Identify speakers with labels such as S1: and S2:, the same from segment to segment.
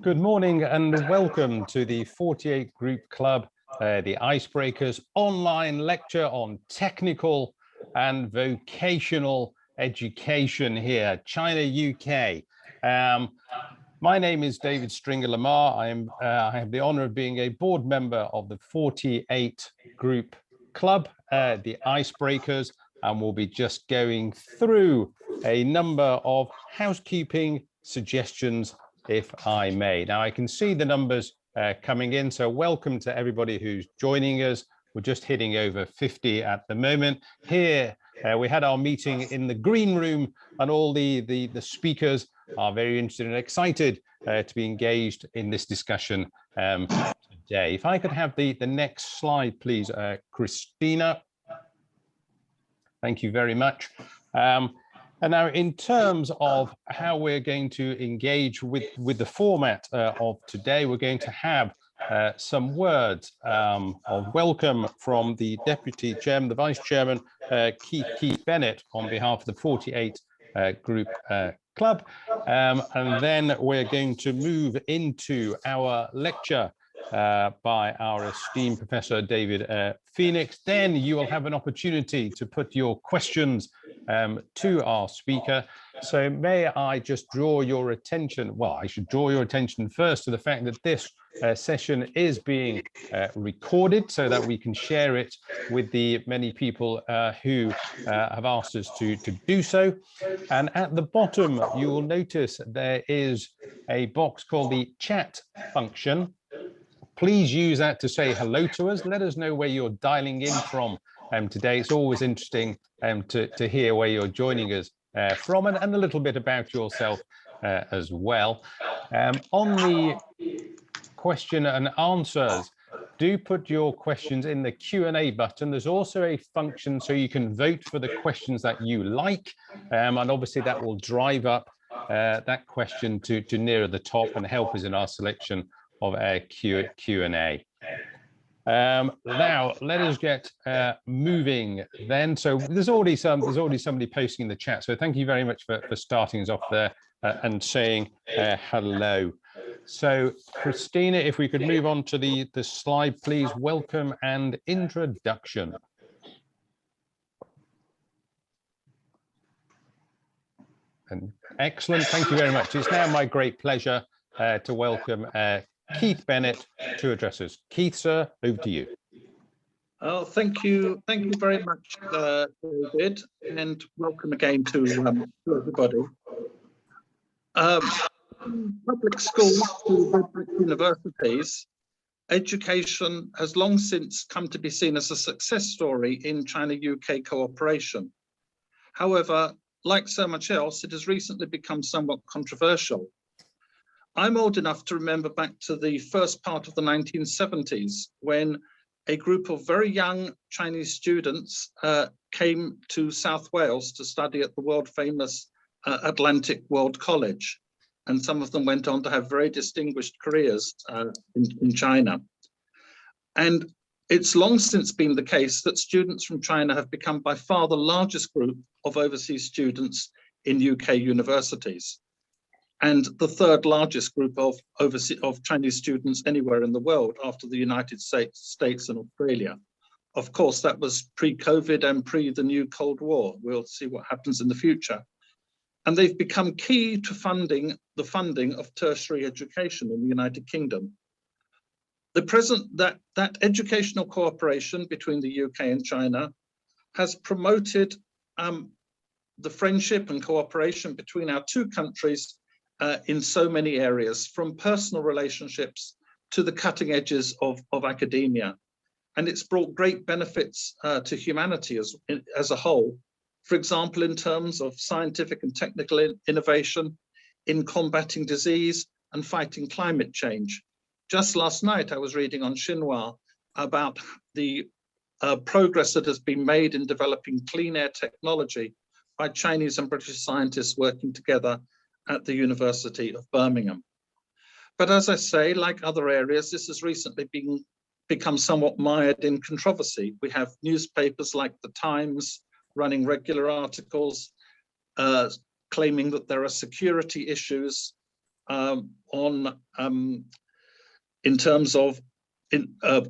S1: Good morning and welcome to the 48 Group Club, the Icebreakers online lecture on technical and vocational education here, China, UK. My name is David Stringer-Lamar. I have the honor of being a board member of the 48 Group Club, the Icebreakers, and we'll be just going through a number of housekeeping suggestions, if I may. Now, I can see the numbers coming in, so welcome to everybody who's joining us. We're just hitting over 50 at the moment. Here, we had our meeting in the green room, and all the speakers are very interested and excited to be engaged in this discussion today. If I could have the next slide, please, Christina. Thank you very much. And now, in terms of how we're going to engage with the format of today, we're going to have some words of welcome from the Deputy Chairman, the Vice Chairman, Keith Bennett, on behalf of the 48 Group Club. And then we're going to move into our lecture by our esteemed Professor David Phoenix. Then you will have an opportunity to put your questions to our speaker. So may I just draw your attention, well, I should draw your attention first to the fact that this session is being recorded so that we can share it with the many people who have asked us to do so. And at the bottom, you will notice there is a box called the chat function. Please use that to say hello to us. Let us know where you're dialing in from today. It's always interesting to hear where you're joining us from, and a little bit about yourself as well. On the question and answers, do put your questions in the Q&A button. There's also a function so you can vote for the questions that you like, and obviously that will drive up that question to nearer the top and help us in our selection of a Q&A. Now let us get moving then. So there's already somebody posting in the chat, so thank you very much for starting us off there and saying hello. So Christina, if we could move on to the slide, please. Welcome and introduction. And excellent, thank you very much. It's now my great pleasure to welcome Keith Bennett to address us. Keith, sir, over to you.
S2: Oh, thank you very much, David, and welcome again to everybody. Public schools to universities, education has long since come to be seen as a success story in China-UK cooperation. However, like so much else, it has recently become somewhat controversial. I'm old enough to remember back to the first part of the 1970s when a group of very young Chinese students came to South Wales to study at the world famous Atlantic World College. And some of them went on to have very distinguished careers in China. And it's long since been the case that students from China have become by far the largest group of overseas students in UK universities, and the third largest group of Chinese students anywhere in the world after the United States and Australia. Of course, that was pre-COVID and pre the new Cold War. We'll see what happens in the future. And they've become key to the funding of tertiary education in the United Kingdom. That educational cooperation between the UK and China has promoted the friendship and cooperation between our two countries in so many areas, from personal relationships to the cutting edges of academia. And it's brought great benefits to humanity as a whole. For example, in terms of scientific and technical innovation, in combating disease and fighting climate change. Just last night, I was reading on Xinhua about the progress that has been made in developing clean air technology by Chinese and British scientists working together at the University of Birmingham. But as I say, like other areas, this has recently become somewhat mired in controversy. We have newspapers like The Times running regular articles claiming that there are security issues in terms of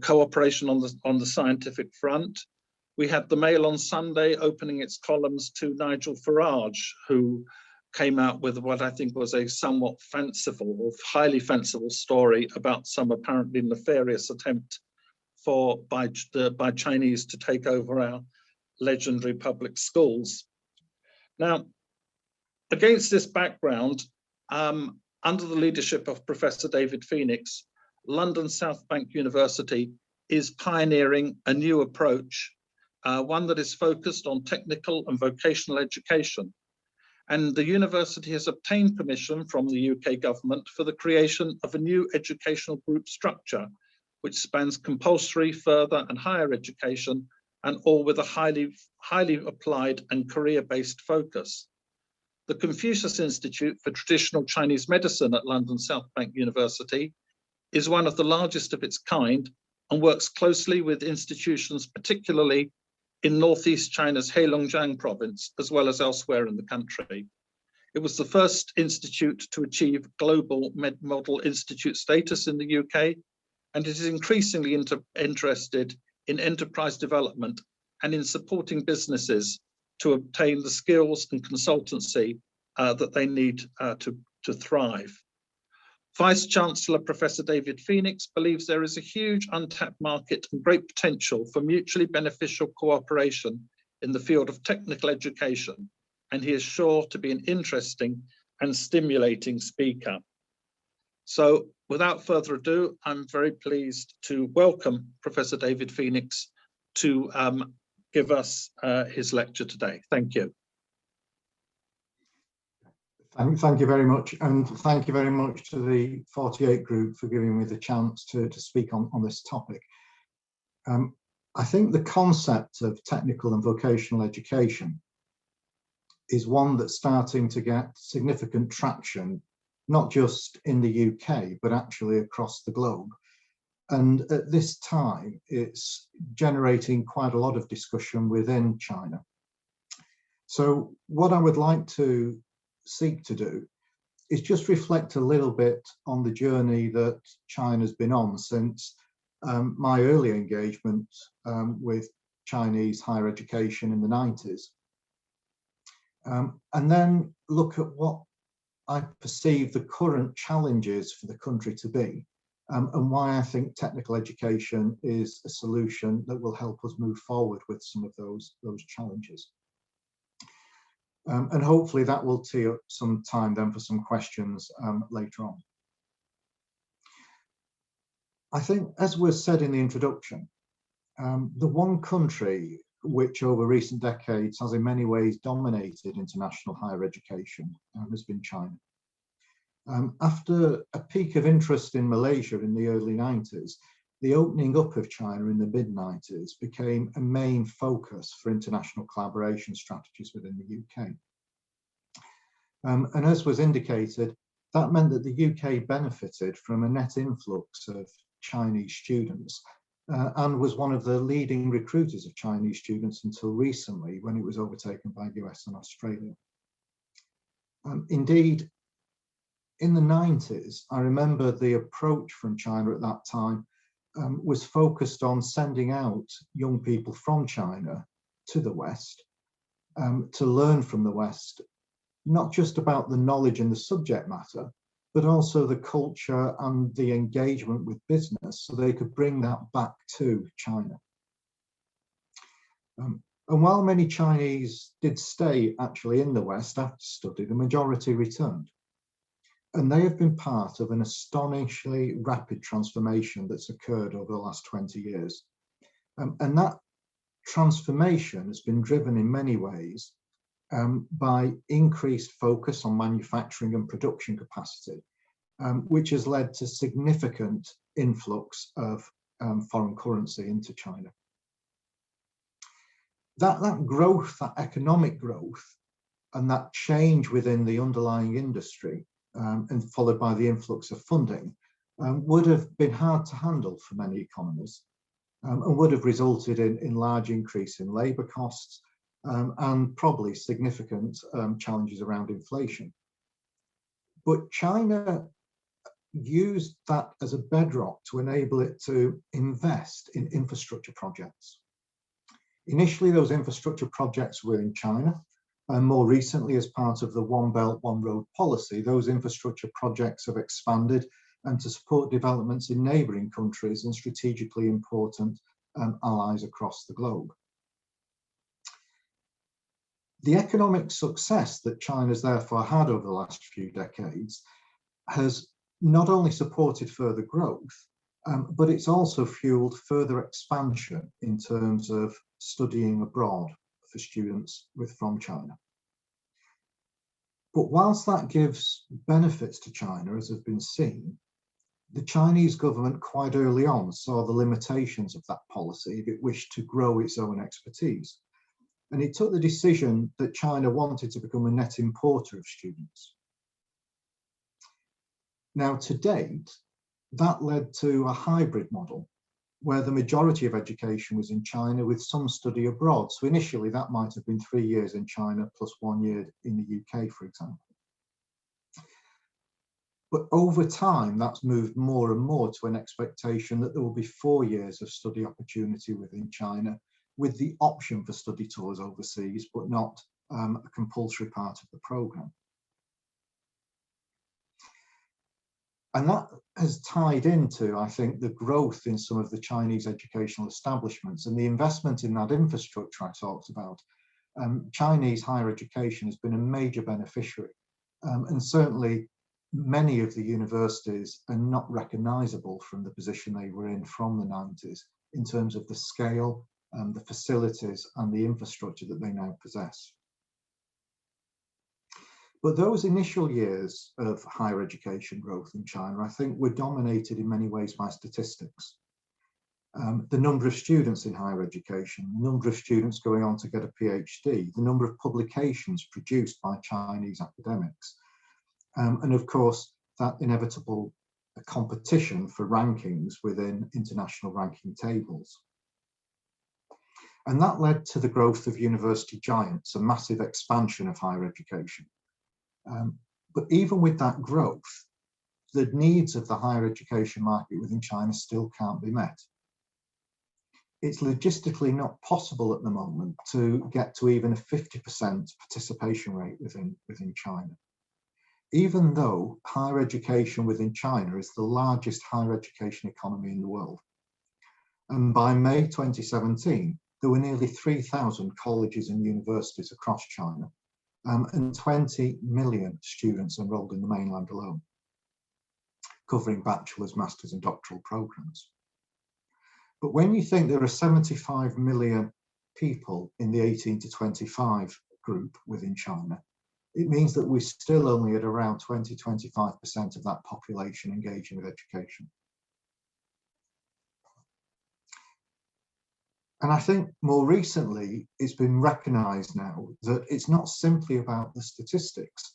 S2: cooperation on the scientific front. We had the Mail on Sunday opening its columns to Nigel Farage, who came out with what I think was a somewhat fanciful or highly fanciful story about some apparently nefarious attempt by Chinese to take over our legendary public schools. Now, against this background, under the leadership of Professor David Phoenix, London South Bank University is pioneering a new approach, one that is focused on technical and vocational education. And the university has obtained permission from the UK government for the creation of a new educational group structure, which spans compulsory, further and higher education, and all with a highly applied and career-based focus. The Confucius Institute for Traditional Chinese Medicine at London South Bank University is one of the largest of its kind and works closely with institutions, particularly in northeast China's Heilongjiang province, as well as elsewhere in the country. It was the first institute to achieve global model institute status in the UK, and it is increasingly interested in enterprise development and in supporting businesses to obtain the skills and consultancy that they need to thrive. Vice-Chancellor Professor David Phoenix believes there is a huge untapped market and great potential for mutually beneficial cooperation in the field of technical education, and he is sure to be an interesting and stimulating speaker. So without further ado, I'm very pleased to welcome Professor David Phoenix to give us his lecture today. Thank you.
S3: Thank you very much, and thank you very much to the 48 group for giving me the chance to speak on this topic. I think the concept of technical and vocational education is one that's starting to get significant traction, not just in the UK, but actually across the globe. And at this time, it's generating quite a lot of discussion within China. So what I would like to seek to do is just reflect a little bit on the journey that China's been on since my early engagement with Chinese higher education in the 90s. And then look at what I perceive the current challenges for the country to be, and why I think technical education is a solution that will help us move forward with some of those challenges. And hopefully that will tee up some time then for some questions later on. I think, as was said in the introduction, the one country which over recent decades has in many ways dominated international higher education has been China. After a peak of interest in Malaysia in the early 90s, the opening up of China in the mid-90s became a main focus for international collaboration strategies within the UK. And as was indicated, that meant that the UK benefited from a net influx of Chinese students and was one of the leading recruiters of Chinese students until recently, when it was overtaken by US and Australia. Indeed, in the 90s, I remember the approach from China at that time was focused on sending out young people from China to the West to learn from the West, not just about the knowledge and the subject matter, but also the culture and the engagement with business, so they could bring that back to China. And while many Chinese did stay actually in the West after study, the majority returned. And they have been part of an astonishingly rapid transformation that's occurred over the last 20 years. And that transformation has been driven in many ways by increased focus on manufacturing and production capacity, which has led to significant influx of foreign currency into China. That growth, that economic growth, and that change within the underlying industry, and followed by the influx of funding, would have been hard to handle for many economies, and would have resulted in large increase in labour costs and probably significant challenges around inflation. But China used that as a bedrock to enable it to invest in infrastructure projects. Initially, those infrastructure projects were in China, and more recently, as part of the One Belt, One Road policy, those infrastructure projects have expanded and to support developments in neighbouring countries and strategically important allies across the globe. The economic success that China's therefore had over the last few decades has not only supported further growth, but it's also fueled further expansion in terms of studying abroad for students from China. But whilst that gives benefits to China, as has been seen, the Chinese government quite early on saw the limitations of that policy if it wished to grow its own expertise. And it took the decision that China wanted to become a net importer of students. Now, to date, that led to a hybrid model where the majority of education was in China with some study abroad. So initially that might have been 3 years in China plus 1 year in the UK, for example. But over time, that's moved more and more to an expectation that there will be 4 years of study opportunity within China with the option for study tours overseas, but not a compulsory part of the programme. And that has tied into, I think, the growth in some of the Chinese educational establishments and the investment in that infrastructure I talked about. Chinese higher education has been a major beneficiary, and certainly many of the universities are not recognisable from the position they were in from the 90s in terms of the scale, the facilities and the infrastructure that they now possess. But those initial years of higher education growth in China, I think, were dominated in many ways by statistics. The number of students in higher education, the number of students going on to get a PhD, the number of publications produced by Chinese academics, and of course, that inevitable competition for rankings within international ranking tables. And that led to the growth of university giants, a massive expansion of higher education. But even with that growth, the needs of the higher education market within China still can't be met. It's logistically not possible at the moment to get to even a 50% participation rate within China, even though higher education within China is the largest higher education economy in the world. And by May 2017, there were nearly 3,000 colleges and universities across China, and 20 million students enrolled in the mainland alone, covering bachelor's, master's and doctoral programs. But when you think there are 75 million people in the 18 to 25 group within China, it means that we're still only at around 20–25% of that population engaging with education. And I think more recently, it's been recognised now that it's not simply about the statistics.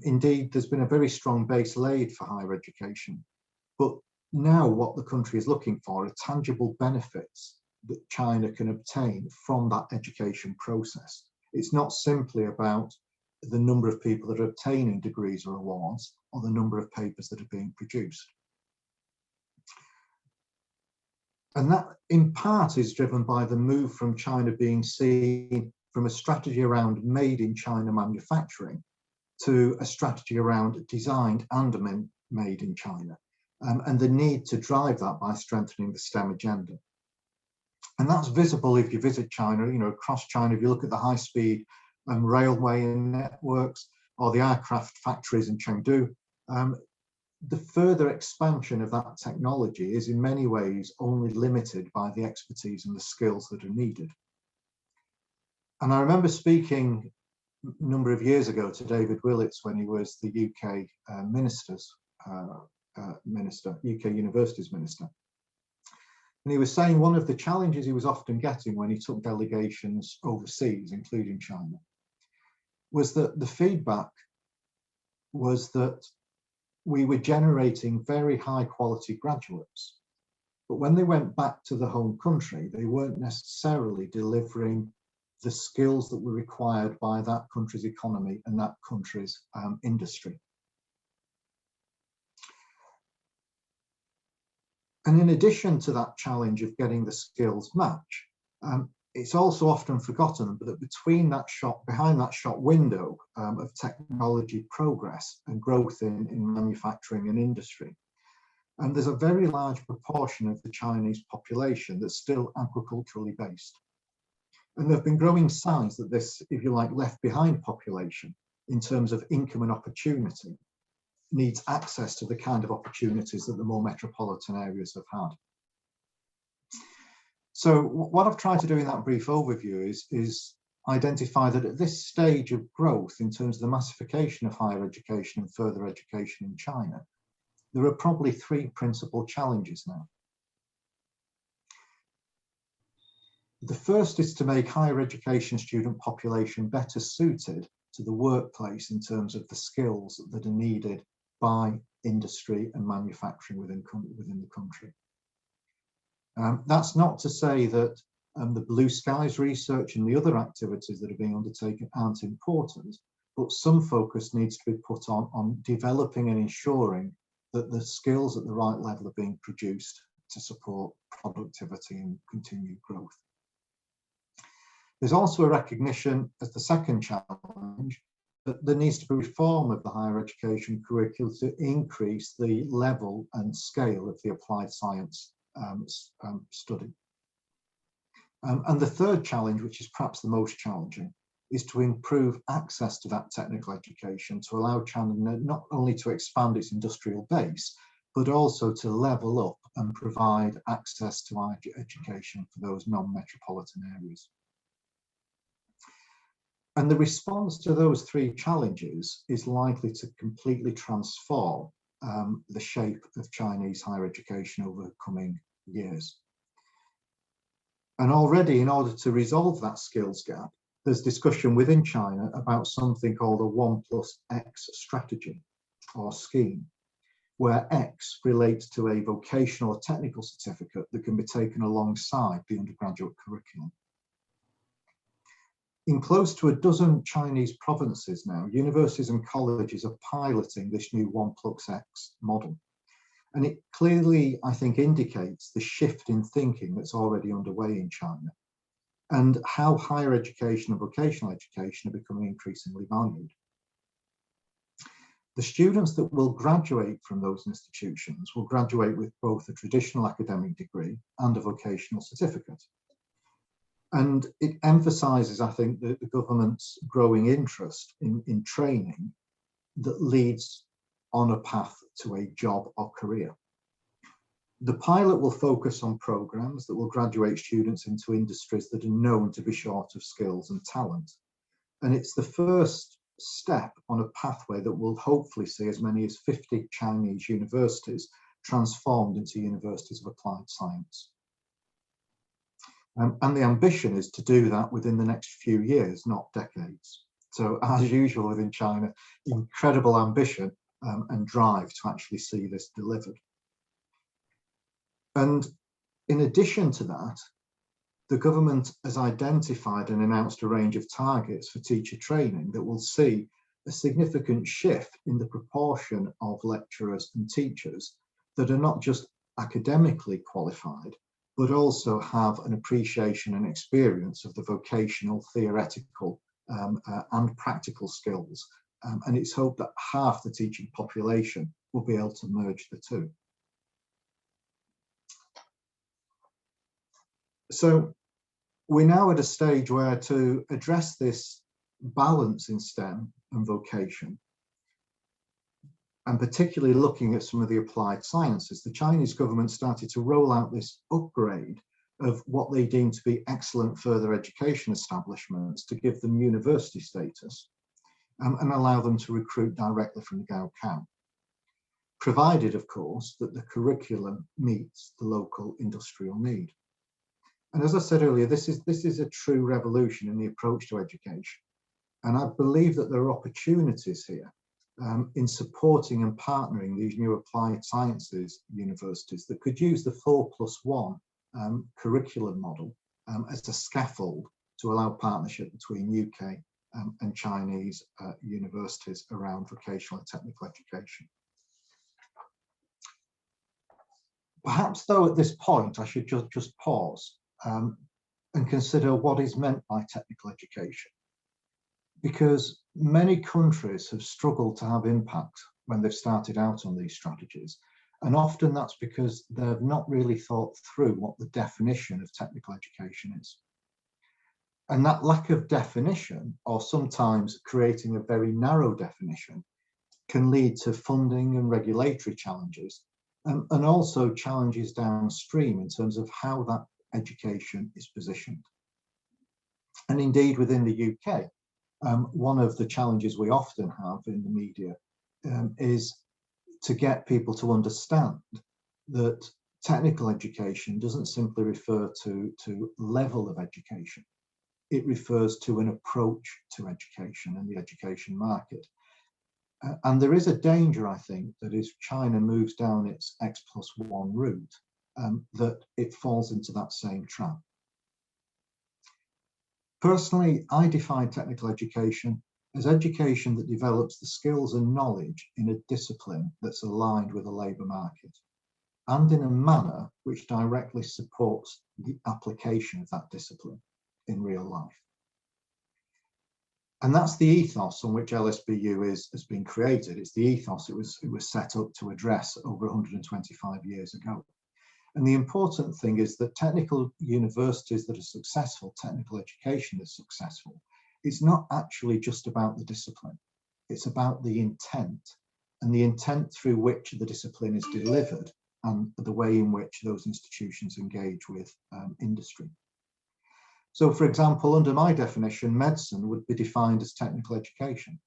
S3: Indeed, there's been a very strong base laid for higher education. But now what the country is looking for are tangible benefits that China can obtain from that education process. It's not simply about the number of people that are obtaining degrees or awards or the number of papers that are being produced. And that in part is driven by the move from China being seen from a strategy around made in China manufacturing to a strategy around designed and made in China, and the need to drive that by strengthening the STEM agenda. And that's visible if you visit China, across China, if you look at the high-speed railway networks or the aircraft factories in Chengdu, the further expansion of that technology is in many ways only limited by the expertise and the skills that are needed. And I remember speaking a number of years ago to David Willits when he was the UK UK Universities Minister. And he was saying one of the challenges he was often getting when he took delegations overseas, including China, was that the feedback was that we were generating very high quality graduates, but when they went back to the home country, they weren't necessarily delivering the skills that were required by that country's economy and that country's industry. And in addition to that challenge of getting the skills match, it's also often forgotten that behind that shop window of technology progress and growth in manufacturing and industry, and there's a very large proportion of the Chinese population that's still agriculturally based. And there have been growing signs that this, if you like, left behind population in terms of income and opportunity needs access to the kind of opportunities that the more metropolitan areas have had. So what I've tried to do in that brief overview is identify that at this stage of growth in terms of the massification of higher education and further education in China, there are probably three principal challenges now. The first is to make higher education student population better suited to the workplace in terms of the skills that are needed by industry and manufacturing within the country. That's not to say that the Blue Skies research and the other activities that are being undertaken aren't important, but some focus needs to be put on developing and ensuring that the skills at the right level are being produced to support productivity and continued growth. There's also a recognition as the second challenge that there needs to be reform of the higher education curriculum to increase the level and scale of the applied science study. And the third challenge, which is perhaps the most challenging, is to improve access to that technical education to allow China not only to expand its industrial base, but also to level up and provide access to higher education for those non-metropolitan areas. And the response to those three challenges is likely to completely transform the shape of Chinese higher education over the coming years. And already, in order to resolve that skills gap, there's discussion within China about something called a 1+X strategy or scheme, where X relates to a vocational or technical certificate that can be taken alongside the undergraduate curriculum. In close to a dozen Chinese provinces now, universities and colleges are piloting this new 1+X model. And it clearly, I think, indicates the shift in thinking that's already underway in China and how higher education and vocational education are becoming increasingly valued. The students that will graduate from those institutions will graduate with both a traditional academic degree and a vocational certificate. And it emphasises, I think, the government's growing interest in training that leads on a path to a job or career. The pilot will focus on programmes that will graduate students into industries that are known to be short of skills and talent. And it's the first step on a pathway that will hopefully see as many as 50 Chinese universities transformed into universities of applied science. And the ambition is to do that within the next few years, not decades. So as usual within China, incredible ambition and drive to actually see this delivered. And in addition to that, the government has identified and announced a range of targets for teacher training that will see a significant shift in the proportion of lecturers and teachers that are not just academically qualified, but also have an appreciation and experience of the vocational, theoretical and practical skills. And it's hoped that half the teaching population will be able to merge the two. So we're now at a stage where to address this balance in STEM and vocation, and particularly looking at some of the applied sciences, the Chinese government started to roll out this upgrade of what they deem to be excellent further education establishments to give them university status and allow them to recruit directly from the Gaokao, provided, of course, that the curriculum meets the local industrial need. And as I said earlier, this is a true revolution in the approach to education. And I believe that there are opportunities here in supporting and partnering these new applied sciences universities that could use the 4+1 curriculum model as a scaffold to allow partnership between UK and Chinese universities around vocational and technical education. Perhaps, though, at this point, I should just pause and consider what is meant by technical education, because many countries have struggled to have impact when they've started out on these strategies. And often that's because they've not really thought through what the definition of technical education is. And that lack of definition, or sometimes creating a very narrow definition, can lead to funding and regulatory challenges, and also challenges downstream in terms of how that education is positioned. And indeed, within the UK, one of the challenges we often have in the media is to get people to understand that technical education doesn't simply refer to level of education. It refers to an approach to education and the education market. And there is a danger, I think, that as China moves down its X+1 route, that it falls into that same trap. Personally, I define technical education as education that develops the skills and knowledge in a discipline that's aligned with the labour market, and in a manner which directly supports the application of that discipline in real life. And that's the ethos on which LSBU has been created. It's the ethos it was set up to address over 125 years ago. And the important thing is that technical universities that are successful, technical education that's successful, it's not actually just about the discipline. It's about the intent, and the intent through which the discipline is delivered and the way in which those institutions engage with industry. So, for example, under my definition, medicine would be defined as technical education.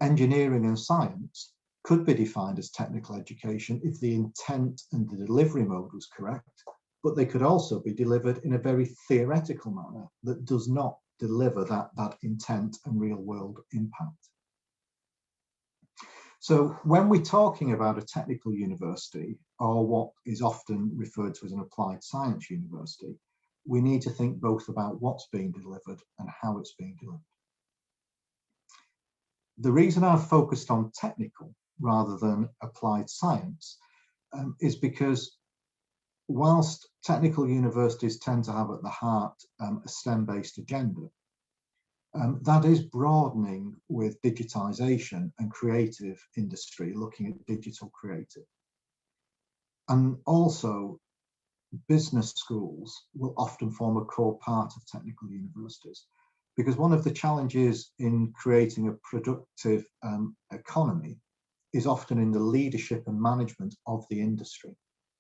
S3: Engineering and science could be defined as technical education if the intent and the delivery mode was correct, but they could also be delivered in a very theoretical manner that does not deliver that intent and real world impact. So when we're talking about a technical university, or what is often referred to as an applied science university, we need to think both about what's being delivered and how it's being delivered. The reason I've focused on technical rather than applied science is because whilst technical universities tend to have at the heart a STEM-based agenda, that is broadening with digitization and creative industry, looking at digital creative. And also, business schools will often form a core part of technical universities, because one of the challenges in creating a productive economy is often in the leadership and management of the industry.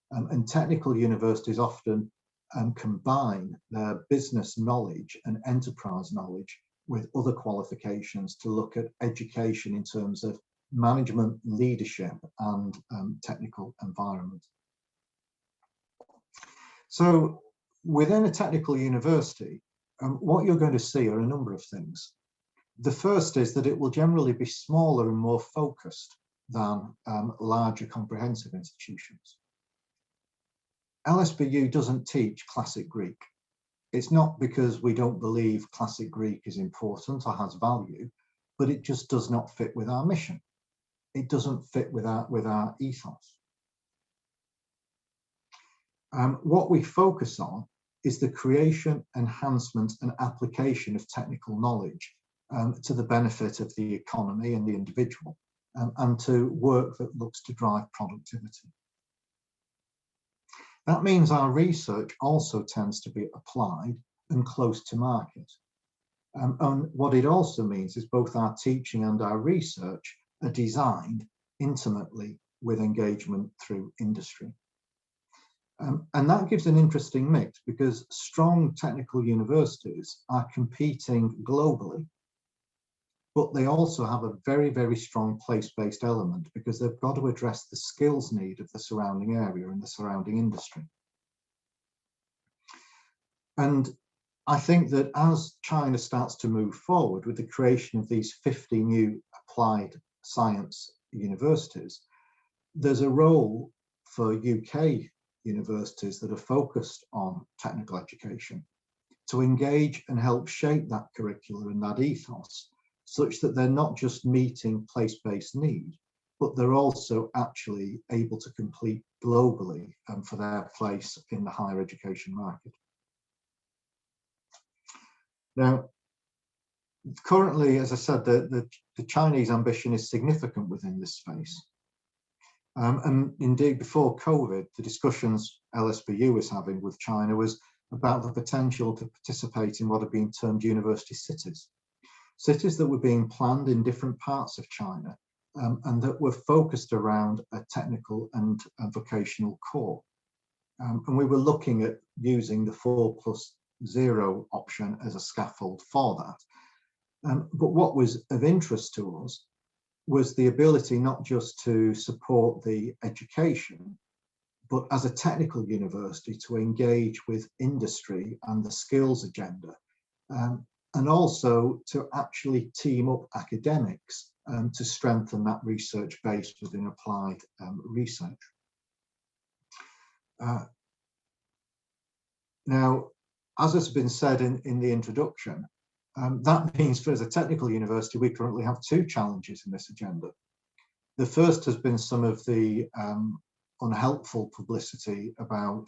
S3: And technical universities often combine their business knowledge and enterprise knowledge with other qualifications to look at education in terms of management, leadership, and technical environment. So within a technical university, what you're going to see are a number of things. The first is that it will generally be smaller and more focused than larger comprehensive institutions. LSBU doesn't teach classic Greek. It's not because we don't believe classic Greek is important or has value, but it just does not fit with our mission. It doesn't fit with our ethos. What we focus on is the creation, enhancement, and application of technical knowledge to the benefit of the economy and the individual, and to work that looks to drive productivity. That means our research also tends to be applied and close to market. And what it also means is both our teaching and our research are designed intimately with engagement through industry. And that gives an interesting mix, because strong technical universities are competing globally, but they also have a very, very strong place-based element, because they've got to address the skills need of the surrounding area and the surrounding industry. And I think that as China starts to move forward with the creation of these 50 new applied science universities, there's a role for UK universities that are focused on technical education to engage and help shape that curricula and that ethos, such that they're not just meeting place-based need, but they're also actually able to compete globally for their place in the higher education market. Now, currently, as I said, the Chinese ambition is significant within this space. And indeed, before COVID, the discussions LSBU was having with China was about the potential to participate in what are being termed university cities. Cities that were being planned in different parts of China and that were focused around a technical and a vocational core. And we were looking at using the 4+0 option as a scaffold for that. But what was of interest to us was the ability not just to support the education, but as a technical university to engage with industry and the skills agenda, and also to actually team up academics to strengthen that research base within applied research. Now, as has been said in the introduction, that means for as a technical university, we currently have two challenges in this agenda. The first has been some of the unhelpful publicity about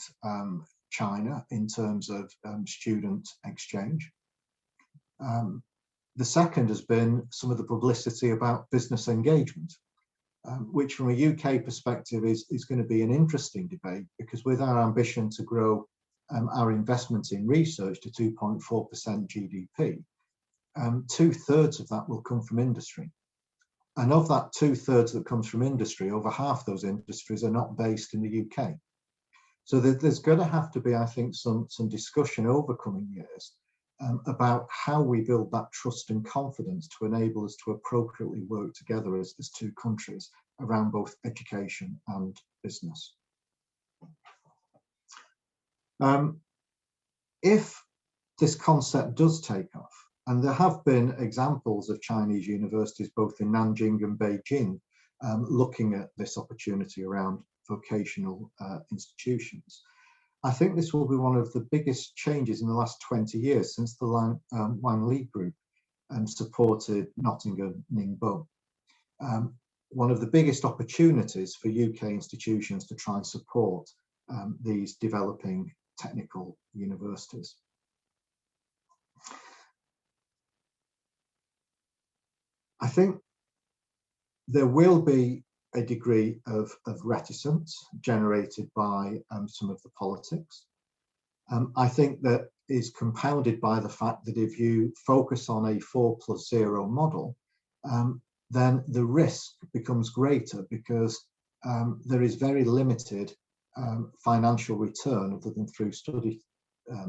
S3: China in terms of student exchange. The second has been some of the publicity about business engagement, which from a UK perspective is going to be an interesting debate, because with our ambition to grow our investment in research to 2.4% GDP, 2/3 of that will come from industry. And of that 2/3 that comes from industry, over half those industries are not based in the UK. So there's going to have to be, I think, some discussion over coming years about how we build that trust and confidence to enable us to appropriately work together as two countries around both education and business. If this concept does take off, and there have been examples of Chinese universities, both in Nanjing and Beijing, looking at this opportunity around vocational institutions, I think this will be one of the biggest changes in the last 20 years since the Wang Li group supported Nottingham Ningbo. One of the biggest opportunities for UK institutions to try and support these developing technical universities. I think there will be a degree of reticence generated by some of the politics. I think that is compounded by the fact that if you focus on a 4+0 model, then the risk becomes greater, because there is very limited financial return other than through study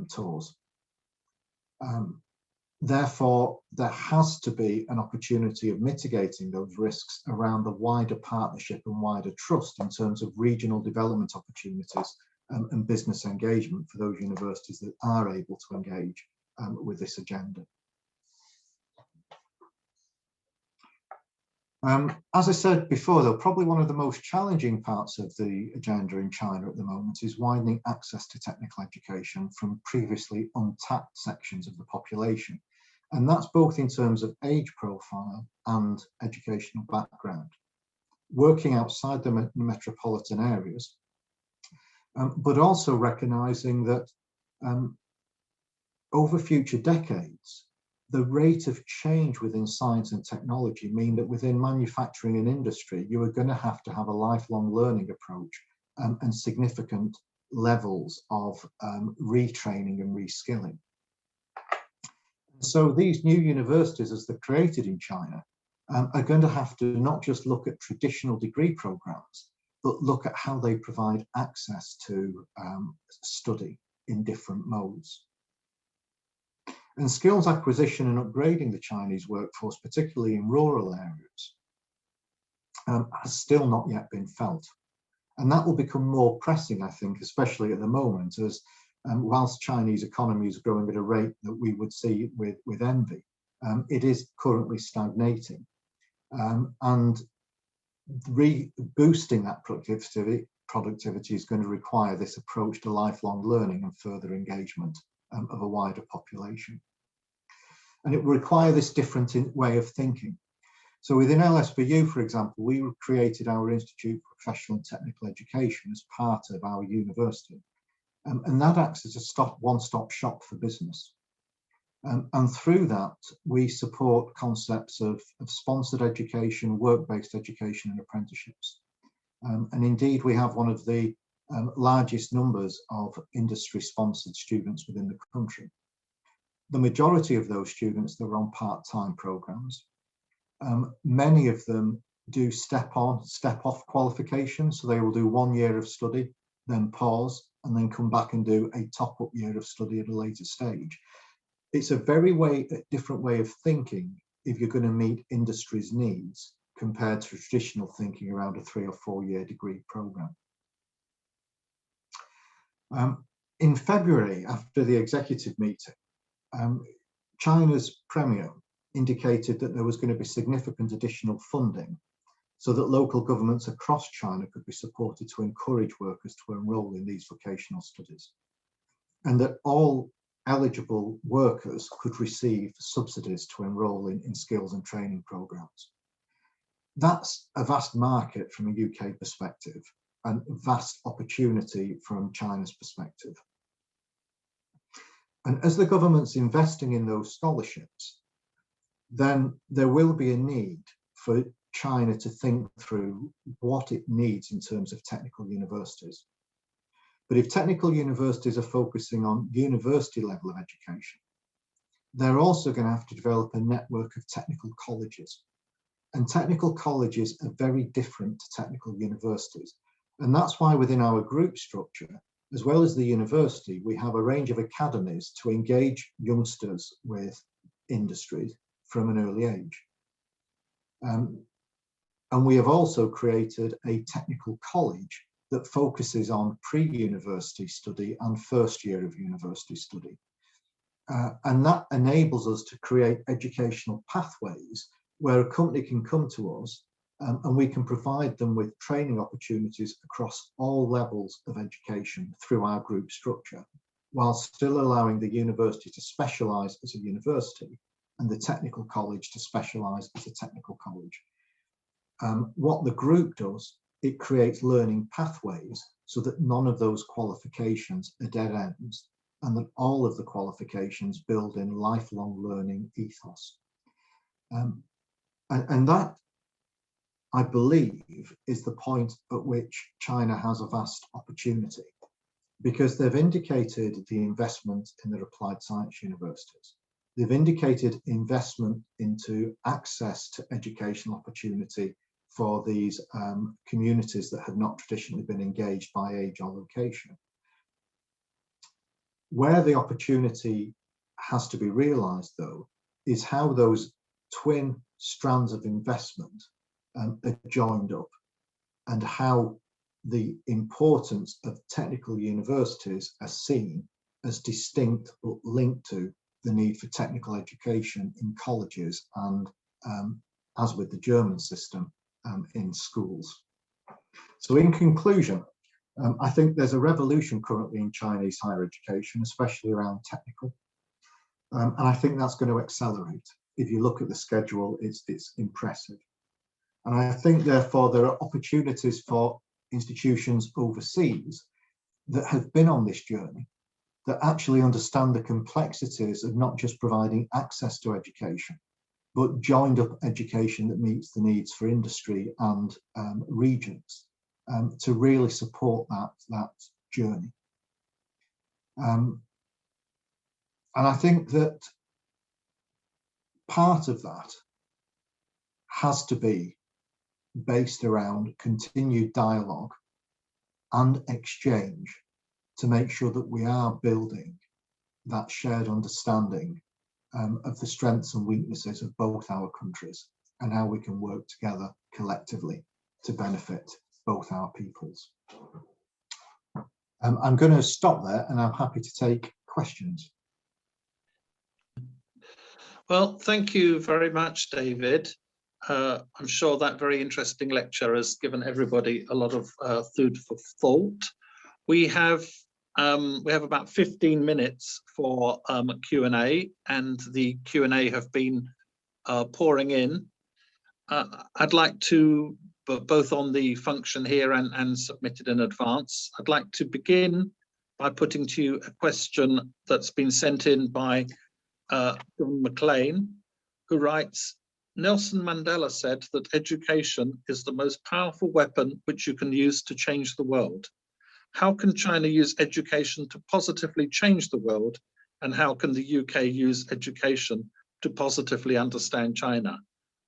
S3: tours. Therefore, there has to be an opportunity of mitigating those risks around the wider partnership and wider trust in terms of regional development opportunities and business engagement for those universities that are able to engage with this agenda. As I said before, though, probably one of the most challenging parts of the agenda in China at the moment is widening access to technical education from previously untapped sections of the population. And that's both in terms of age profile and educational background. Working outside the metropolitan areas, but also recognising that over future decades, the rate of change within science and technology mean that within manufacturing and industry, you are going to have a lifelong learning approach and significant levels of retraining and reskilling. So these new universities, as they're created in China, are going to have to not just look at traditional degree programs, but look at how they provide access to study in different modes. And skills acquisition and upgrading the Chinese workforce, particularly in rural areas, has still not yet been felt. And that will become more pressing, I think, especially at the moment, as whilst Chinese economy is growing at a rate that we would see with envy, it is currently stagnating. And boosting that productivity is going to require this approach to lifelong learning and further engagement of a wider population. And it will require this different way of thinking. So within LSPU, for example, we created our Institute for Professional and Technical Education as part of our university. And that acts as a one-stop shop for business. And through that, we support concepts of sponsored education, work-based education and apprenticeships. And indeed, we have one of the largest numbers of industry-sponsored students within the country. The majority of those students, they're on part-time programs. Many of them do step-on, step-off qualifications, so they will do 1 year of study, then pause, and then come back and do a top-up year of study at a later stage. It's a very different way of thinking if you're going to meet industry's needs compared to traditional thinking around a 3 or 4 year degree program. In February, after the executive meeting, China's premier indicated that there was going to be significant additional funding so that local governments across China could be supported to encourage workers to enroll in these vocational studies, and that all eligible workers could receive subsidies to enroll in skills and training programs. That's a vast market from a UK perspective and vast opportunity from China's perspective. And as the government's investing in those scholarships, then there will be a need for China to think through what it needs in terms of technical universities. But if technical universities are focusing on university level of education, they're also going to have to develop a network of technical colleges. And technical colleges are very different to technical universities. And that's why within our group structure, as well as the university, we have a range of academies to engage youngsters with industry from an early age. And we have also created a technical college that focuses on pre-university study and first year of university study. And that enables us to create educational pathways where a company can come to us and we can provide them with training opportunities across all levels of education through our group structure, while still allowing the university to specialise as a university and the technical college to specialise as a technical college. What the group does, it creates learning pathways so that none of those qualifications are dead ends and that all of the qualifications build in lifelong learning ethos. And that, I believe, is the point at which China has a vast opportunity, because they've indicated the investment in their applied science universities. They've indicated investment into access to educational opportunity for these communities that have not traditionally been engaged by age or location. Where the opportunity has to be realised, though, is how those twin strands of investment are joined up, and how the importance of technical universities are seen as distinct but linked to the need for technical education in colleges and, as with the German system, in schools. So in conclusion, I think there's a revolution currently in Chinese higher education, especially around technical, and I think that's going to accelerate. If you look at the schedule, it's impressive. And I think, therefore, there are opportunities for institutions overseas that have been on this journey, that actually understand the complexities of not just providing access to education, but joined up education that meets the needs for industry and regions to really support that journey. And I think that part of that has to be based around continued dialogue and exchange to make sure that we are building that shared understanding of the strengths and weaknesses of both our countries and how we can work together collectively to benefit both our peoples. I'm going to stop there and I'm happy to take questions.
S2: Well, thank you very much, David. I'm sure that very interesting lecture has given everybody a lot of food for thought. We have about 15 minutes for Q&A, and the Q&A have been pouring in. I'd like to, both on the function here and submitted in advance, I'd like to begin by putting to you a question that's been sent in by John McLean, who writes, Nelson Mandela said that education is the most powerful weapon which you can use to change the world. How can China use education to positively change the world? And how can the UK use education to positively understand China?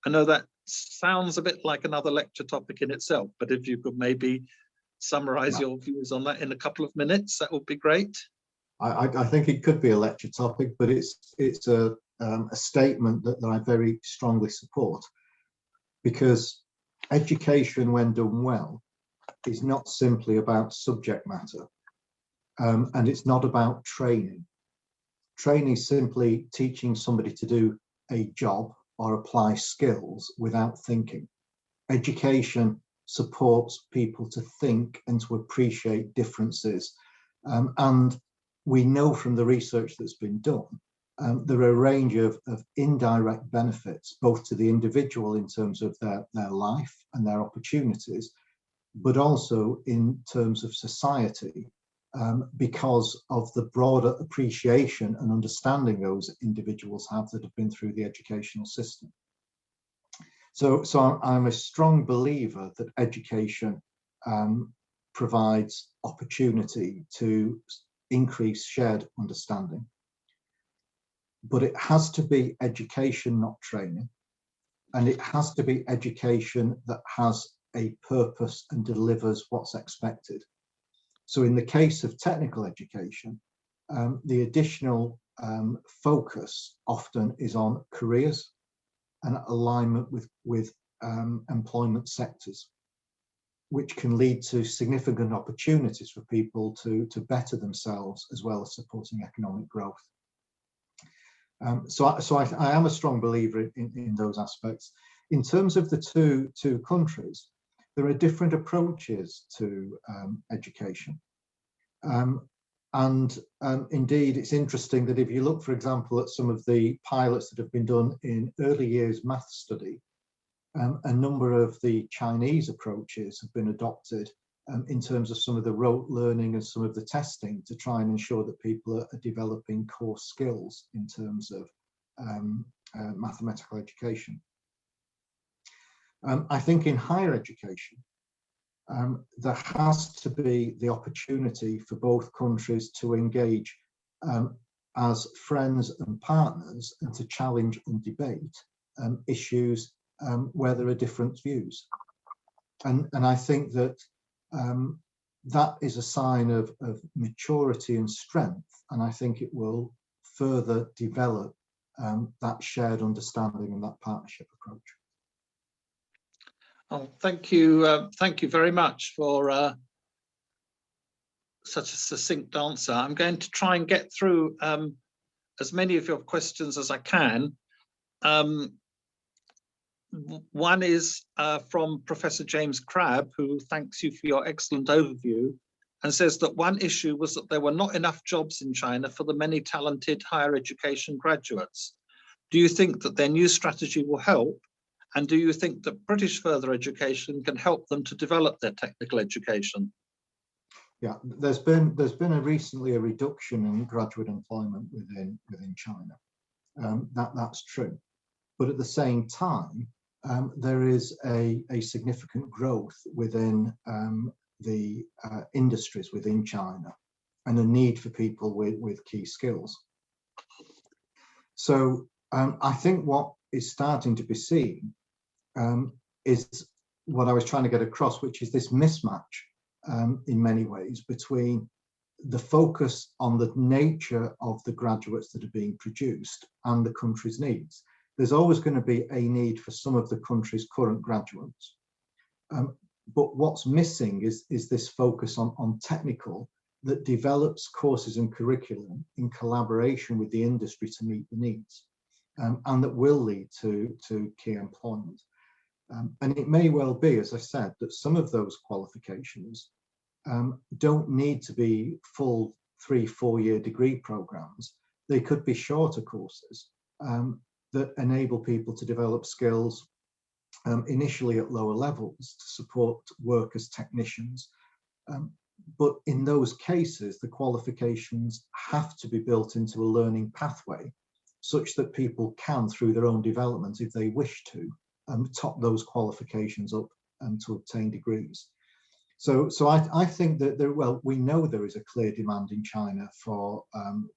S2: I know that sounds a bit like another lecture topic in itself, but if you could maybe summarize your views on that in a couple of minutes, that would be great.
S3: I think it could be a lecture topic, but it's a statement that I very strongly support, because education, when done well, is not simply about subject matter, and it's not about training. Training is simply teaching somebody to do a job or apply skills without thinking. Education supports people to think and to appreciate differences, and we know from the research that's been done, there are a range of indirect benefits, both to the individual in terms of their life and their opportunities, but also in terms of society, because of the broader appreciation and understanding those individuals have that have been through the educational system. So I'm a strong believer that education provides opportunity to increase shared understanding. But it has to be education, not training. And it has to be education that has a purpose and delivers what's expected. So in the case of technical education, the additional focus often is on careers and alignment with employment sectors, which can lead to significant opportunities for people to better themselves, as well as supporting economic growth. So I am a strong believer in those aspects. In terms of the two countries, there are different approaches to education. Indeed, it's interesting that if you look, for example, at some of the pilots that have been done in early years math study, a number of the Chinese approaches have been adopted in terms of some of the rote learning and some of the testing to try and ensure that people are developing core skills in terms of mathematical education. I think in higher education, there has to be the opportunity for both countries to engage as friends and partners, and to challenge and debate issues where there are different views. And I think that that is a sign of maturity and strength, and I think it will further develop that shared understanding and that partnership approach.
S2: Oh, thank you very much for such a succinct answer. I'm going to try and get through as many of your questions as I can. One is from Professor James Crabb, who thanks you for your excellent overview, and says that one issue was that there were not enough jobs in China for the many talented higher education graduates. Do you think that their new strategy will help? And do you think that British further education can help them to develop their technical education?
S3: Yeah, there's been recently a reduction in graduate employment within China. That's true, but at the same time, there is a significant growth within the industries within China, and a need for people with key skills. So I think what is starting to be seen is what I was trying to get across, which is this mismatch in many ways between the focus on the nature of the graduates that are being produced and the country's needs. There's always going to be a need for some of the country's current graduates. But what's missing is this focus on technical that develops courses and curriculum in collaboration with the industry to meet the needs, and that will lead to key employment. And it may well be, as I said, that some of those qualifications don't need to be full 3-4 year degree programs. They could be shorter courses that enable people to develop skills initially at lower levels to support work as technicians. But in those cases, the qualifications have to be built into a learning pathway such that people can, through their own development, if they wish to, top those qualifications up to obtain degrees. So I think that we know there is a clear demand in China for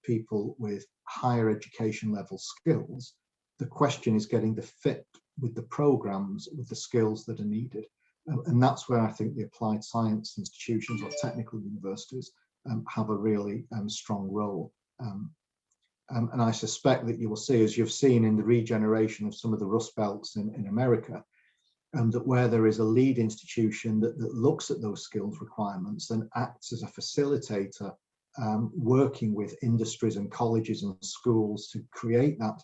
S3: people with higher education level skills. The question is getting the fit with the programs, with the skills that are needed. And that's where I think the applied science institutions or technical universities have a really strong role. And I suspect that you will see, as you've seen in the regeneration of some of the Rust Belts in America, that where there is a lead institution that looks at those skills requirements and acts as a facilitator, working with industries and colleges and schools to create that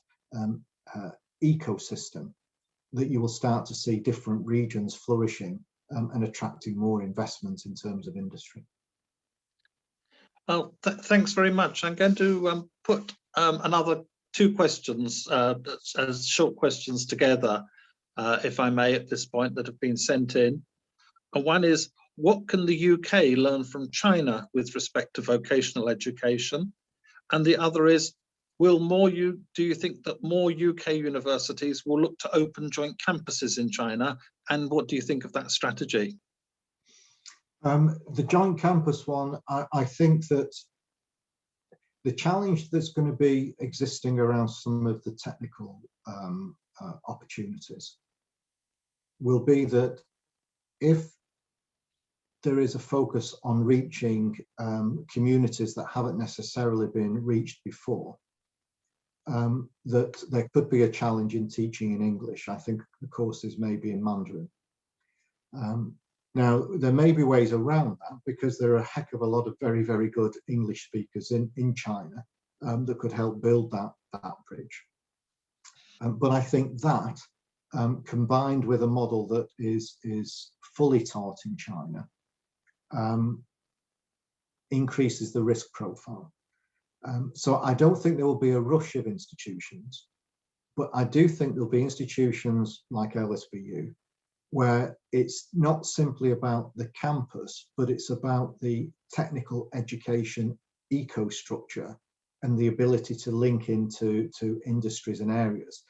S3: ecosystem, that you will start to see different regions flourishing and attracting more investment in terms of industry.
S2: Well, thanks very much. I'm going to put another two questions as short questions together, if I may, at this point, that have been sent in. One is, what can the UK learn from China with respect to vocational education? And the other is, do you think that more UK universities will look to open joint campuses in China? And what do you think of that strategy?
S3: The joint campus one, I think that the challenge that's going to be existing around some of the technical opportunities will be that if there is a focus on reaching communities that haven't necessarily been reached before, that there could be a challenge in teaching in English. I think the courses may be in Mandarin. Now, there may be ways around that because there are a heck of a lot of very, very good English speakers in China that could help build that bridge. But I think that, combined with a model that is fully taught in China, increases the risk profile. So I don't think there will be a rush of institutions, but I do think there'll be institutions like LSBU where it's not simply about the campus, but it's about the technical education eco-structure and the ability to link into industries and areas.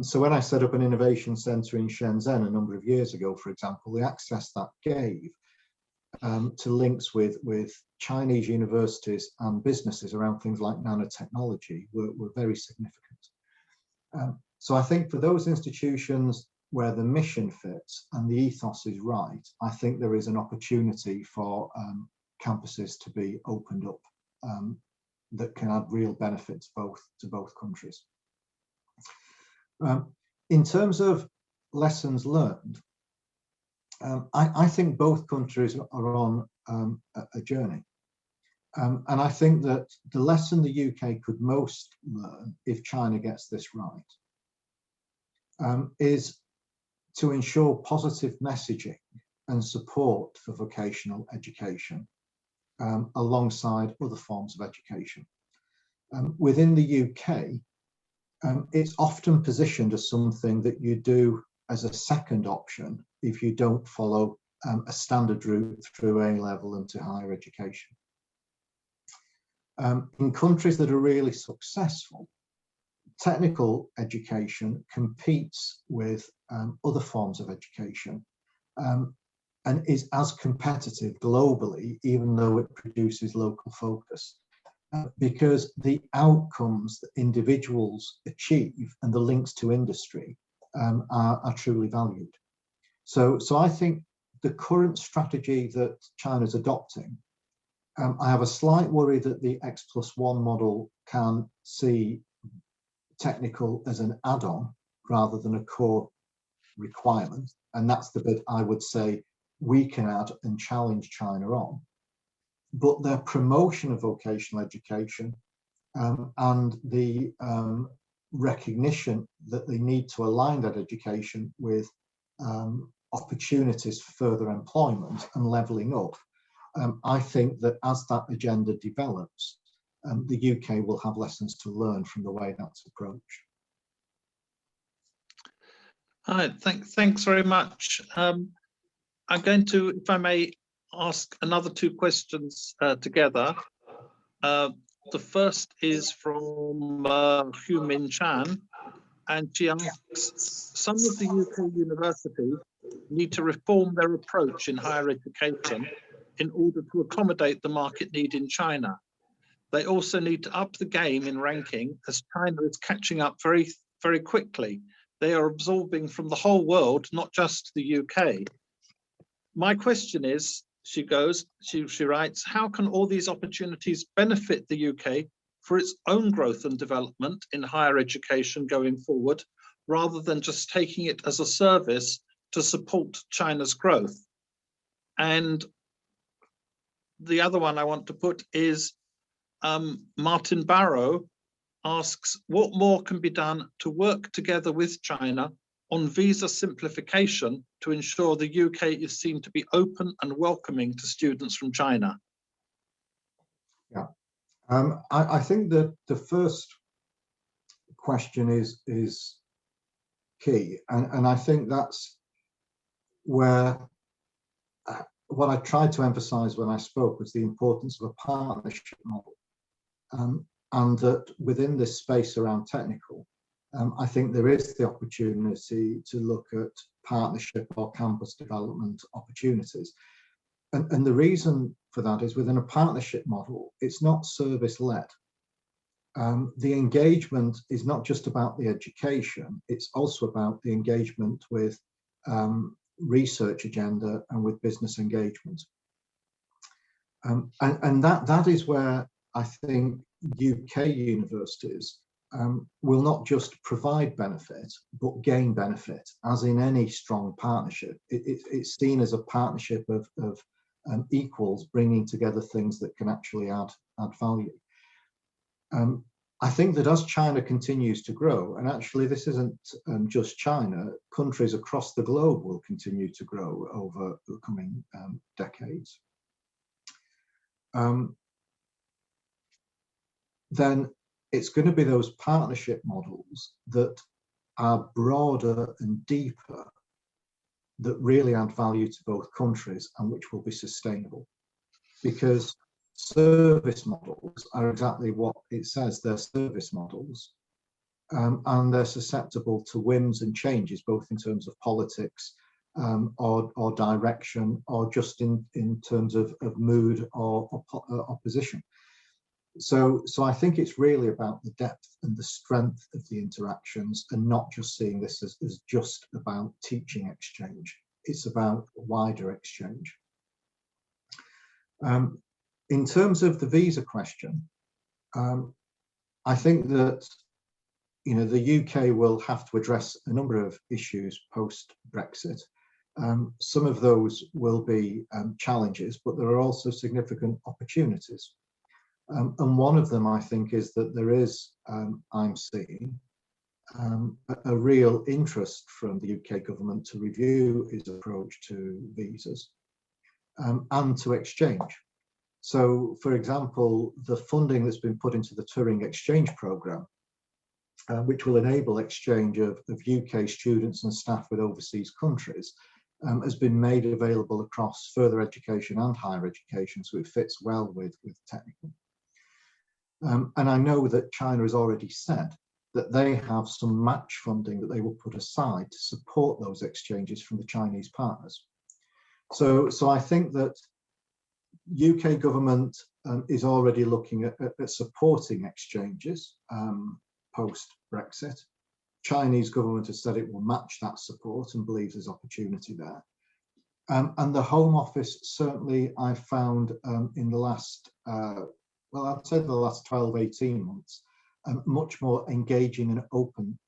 S3: So when I set up an innovation center in Shenzhen a number of years ago, for example, the access that gave to links with Chinese universities and businesses around things like nanotechnology were very significant. So I think for those institutions where the mission fits and the ethos is right, I think there is an opportunity for campuses to be opened up that can add real benefits to both countries. In terms of lessons learned, I think both countries are on a journey. And I think that the lesson the UK could most learn, if China gets this right, is to ensure positive messaging and support for vocational education alongside other forms of education. Within the UK, it's often positioned as something that you do as a second option if you don't follow a standard route through A-level and to higher education. In countries that are really successful, technical education competes with other forms of education and is as competitive globally, even though it produces local focus, because the outcomes that individuals achieve and the links to industry are truly valued. So I think the current strategy that China's adopting, I have a slight worry that the X+1 model can see technical as an add-on rather than a core requirement. And that's the bit I would say we can add and challenge China on. But their promotion of vocational education and the recognition that they need to align that education with opportunities for further employment and levelling up, I think that as that agenda develops, the UK will have lessons to learn from the way that's approached.
S2: Right, thanks very much. I'm going to, if I may, ask another two questions together. The first is from Hu Min Chan, and she asks, some of the UK universities need to reform their approach in higher education in order to accommodate the market need in China. They also need to up the game in ranking as China is catching up very, very quickly. They are absorbing from the whole world, not just the UK. My question is, she writes, how can all these opportunities benefit the UK for its own growth and development in higher education going forward, rather than just taking it as a service to support China's growth? And the other one I want to put is, Martin Barrow asks, what more can be done to work together with China on visa simplification to ensure the UK is seen to be open and welcoming to students from China?
S3: Yeah, I think that the first question is key, and I think that's where what I tried to emphasize when I spoke was the importance of a partnership model, and that within this space around technical, I think there is the opportunity to look at partnership or campus development opportunities. And the reason for that is, within a partnership model, it's not service-led. The engagement is not just about the education, it's also about the engagement with research agenda and with business engagement. And that is where I think UK universities will not just provide benefit, but gain benefit, as in any strong partnership. It's seen as a partnership of equals, bringing together things that can actually add value. I think that as China continues to grow, and actually this isn't just China, countries across the globe will continue to grow over the coming decades. Then it's going to be those partnership models that are broader and deeper, that really add value to both countries and which will be sustainable. Because service models are exactly what it says, they're service models, and they're susceptible to whims and changes, both in terms of politics or direction, or just in terms of mood or opposition. So I think it's really about the depth and the strength of the interactions, and not just seeing this as just about teaching exchange. It's about wider exchange. In terms of the visa question, I think that the UK will have to address a number of issues post-Brexit. Some of those will be challenges, but there are also significant opportunities. And one of them, I think, is that there is, I'm seeing, a real interest from the UK government to review its approach to visas and to exchange. So, for example, the funding that's been put into the Turing Exchange programme, which will enable exchange of UK students and staff with overseas countries, has been made available across further education and higher education, so it fits well with technical. And I know that China has already said that they have some match funding that they will put aside to support those exchanges from the Chinese partners. So I think that UK government is already looking at supporting exchanges post-Brexit. Chinese government has said it will match that support and believes there's opportunity there. And the Home Office, certainly I've found in the last, well, I'd say the last 12, 18 months, much more engaging and open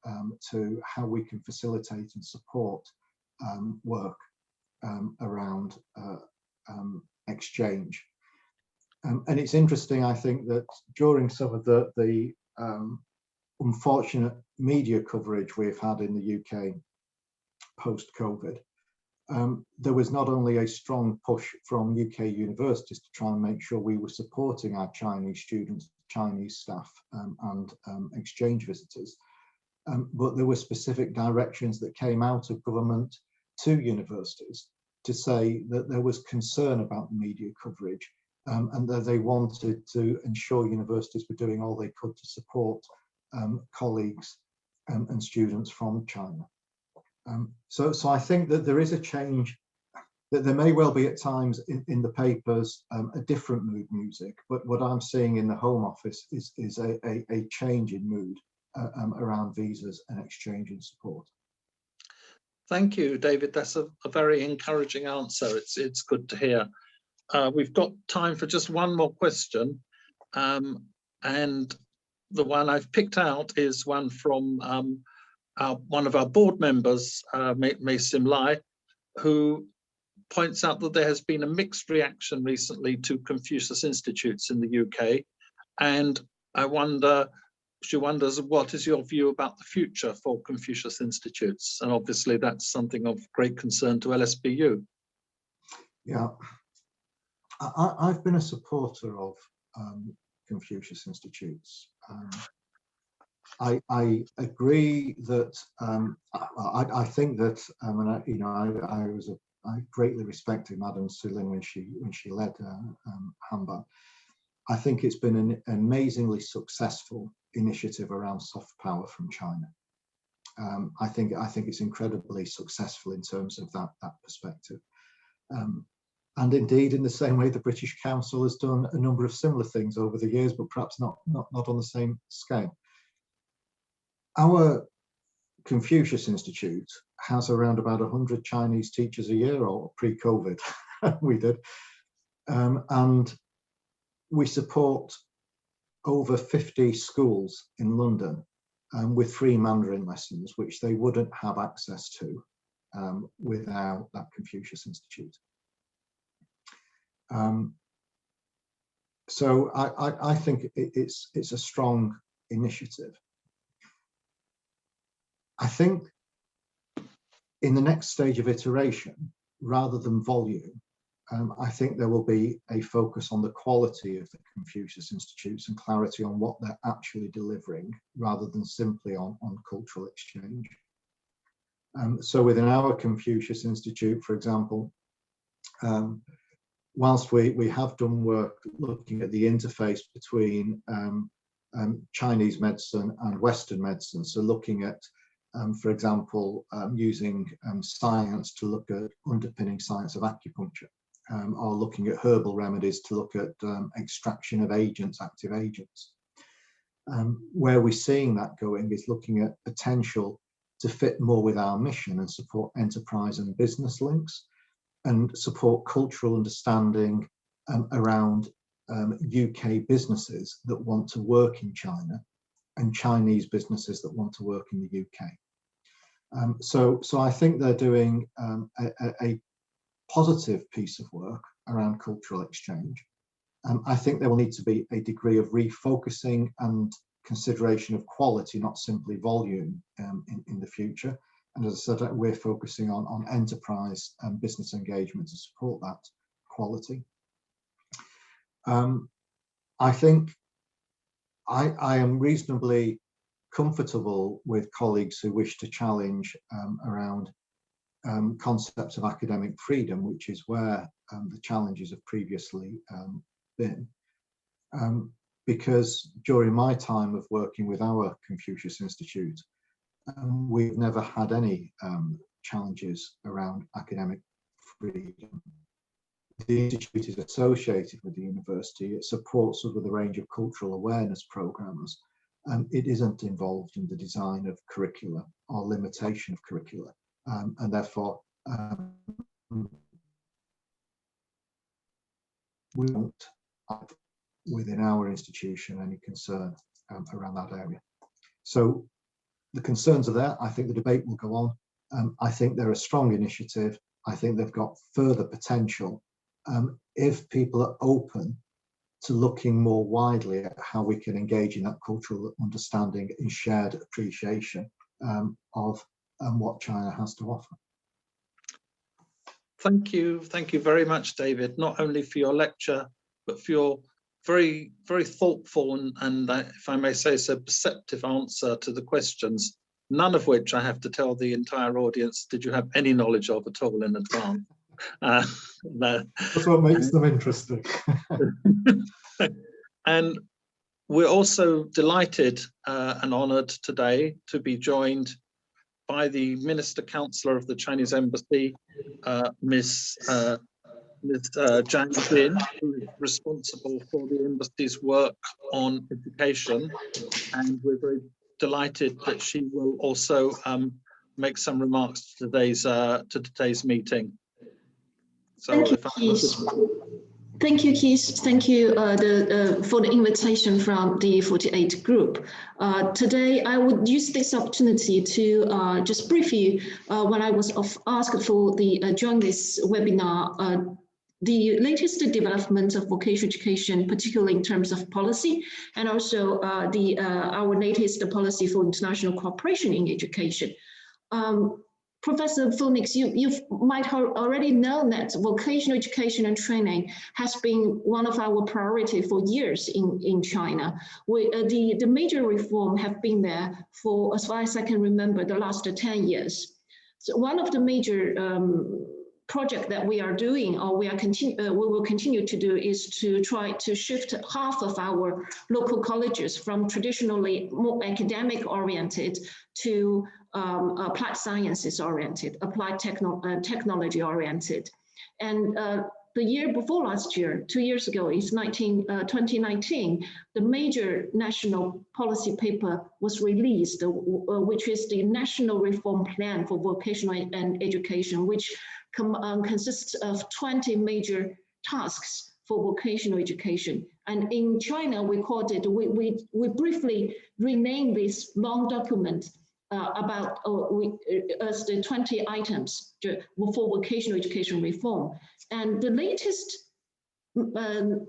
S3: to how we can facilitate and support work around exchange. And it's interesting, I think, that during some of the unfortunate media coverage we've had in the UK post-COVID, there was not only a strong push from UK universities to try and make sure we were supporting our Chinese students, Chinese staff and exchange visitors, but there were specific directions that came out of government to universities to say that there was concern about the media coverage, and that they wanted to ensure universities were doing all they could to support colleagues and students from China. So I think that there is a change, that there may well be at times in the papers a different mood music, but what I'm seeing in the Home Office is a change in mood around visas and exchange and support.
S2: Thank you, David. That's a very encouraging answer. It's good to hear. We've got time for just one more question, and the one I've picked out is one from one of our board members, Mei Sim Lai, who points out that there has been a mixed reaction recently to Confucius Institutes in the UK, and she wonders, what is your view about the future for Confucius Institutes? And obviously that's something of great concern to LSBU.
S3: Yeah, I've been a supporter of Confucius Institutes. I agree that I think that I greatly respected Madam Su Lin when she led Hanban. I think it's been an amazingly successful initiative around soft power from China. I think it's incredibly successful in terms of that perspective. And indeed, in the same way, the British Council has done a number of similar things over the years, but perhaps not on the same scale. Our Confucius Institute has around about 100 Chinese teachers a year, or pre-COVID, we did. And we support over 50 schools in London with free Mandarin lessons, which they wouldn't have access to without that Confucius Institute. So I think it's a strong initiative. I think in the next stage of iteration, rather than volume, I think there will be a focus on the quality of the Confucius Institutes and clarity on what they're actually delivering, rather than simply on cultural exchange. So within our Confucius Institute, for example, whilst we have done work looking at the interface between Chinese medicine and Western medicine, so looking at, for example, using science to look at underpinning science of acupuncture, or looking at herbal remedies to look at extraction of agents, active agents. Where we're seeing that going is looking at potential to fit more with our mission and support enterprise and business links, and support cultural understanding around UK businesses that want to work in China and Chinese businesses that want to work in the UK. So I think they're doing a positive piece of work around cultural exchange. I think there will need to be a degree of refocusing and consideration of quality, not simply volume, in the future. And as I said, we're focusing on enterprise and business engagement to support that quality. I think I am reasonably comfortable with colleagues who wish to challenge around concepts of academic freedom, which is where the challenges have previously been. Because during my time of working with our Confucius Institute, we've never had any challenges around academic freedom. The Institute is associated with the university. It supports us with a range of cultural awareness programs. It isn't involved in the design of curricula or limitation of curricula. And therefore, we don't have within our institution any concern around that area. So the concerns are there. I think the debate will go on. I think they're a strong initiative. I think they've got further potential if people are open to looking more widely at how we can engage in that cultural understanding and shared appreciation of what China has to offer.
S2: Thank you very much, David, not only for your lecture, but for your very, very thoughtful and if I may say so, perceptive answer to the questions. none of which I have to tell the entire audience, did you have any knowledge of at all in advance? No.
S3: That's what makes them interesting.
S2: And we're also delighted and honoured today to be joined by the Minister Counsellor of the Chinese Embassy, Ms. Zhang Jin, who is responsible for the embassy's work on education. And we're very delighted that she will also make some remarks to today's meeting. So
S4: thank you, Keith. Thank you, Keith. Thank you for the invitation from the 48 group. Today, I would use this opportunity to just brief you when I was asked for join this webinar, the latest development of vocational education, particularly in terms of policy, and also our latest policy for international cooperation in education. Professor Phoenix, you might have already known that vocational education and training has been one of our priority for years in China. The major reform have been there for, as far as I can remember, the last 10 years. So one of the major project that we are doing, or we will continue to do, is to try to shift half of our local colleges from traditionally more academic oriented to applied sciences oriented, applied technology oriented. And the year before last year, 2 years ago, is 2019, the major national policy paper was released, which is the National Reform Plan for Vocational and Education, which consists of 20 major tasks for vocational education. And in China, we called it, we briefly renamed this long document as the 20 items for vocational education reform. And the latest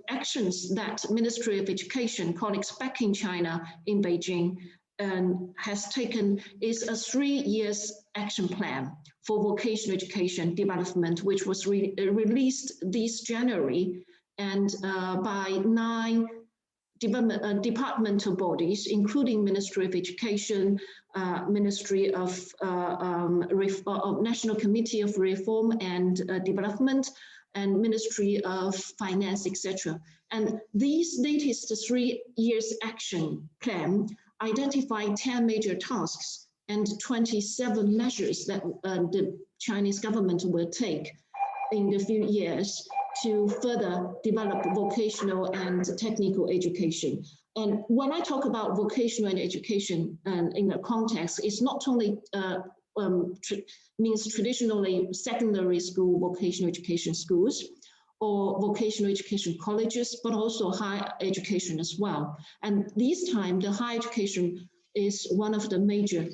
S4: actions that Ministry of Education colleagues back in China, in Beijing, has taken is a 3 years action plan for vocational education development, which was released this January, and by 9 departmental bodies, including Ministry of Education, Ministry of National Committee of Reform and Development, and Ministry of Finance, etc. And these latest 3 years action plan identify 10 major tasks and 27 measures that the Chinese government will take in the few years to further develop vocational and technical education. And when I talk about vocational and education in the context, it's not only means traditionally secondary school vocational education schools or vocational education colleges, but also higher education as well. And this time, the higher education is one of the major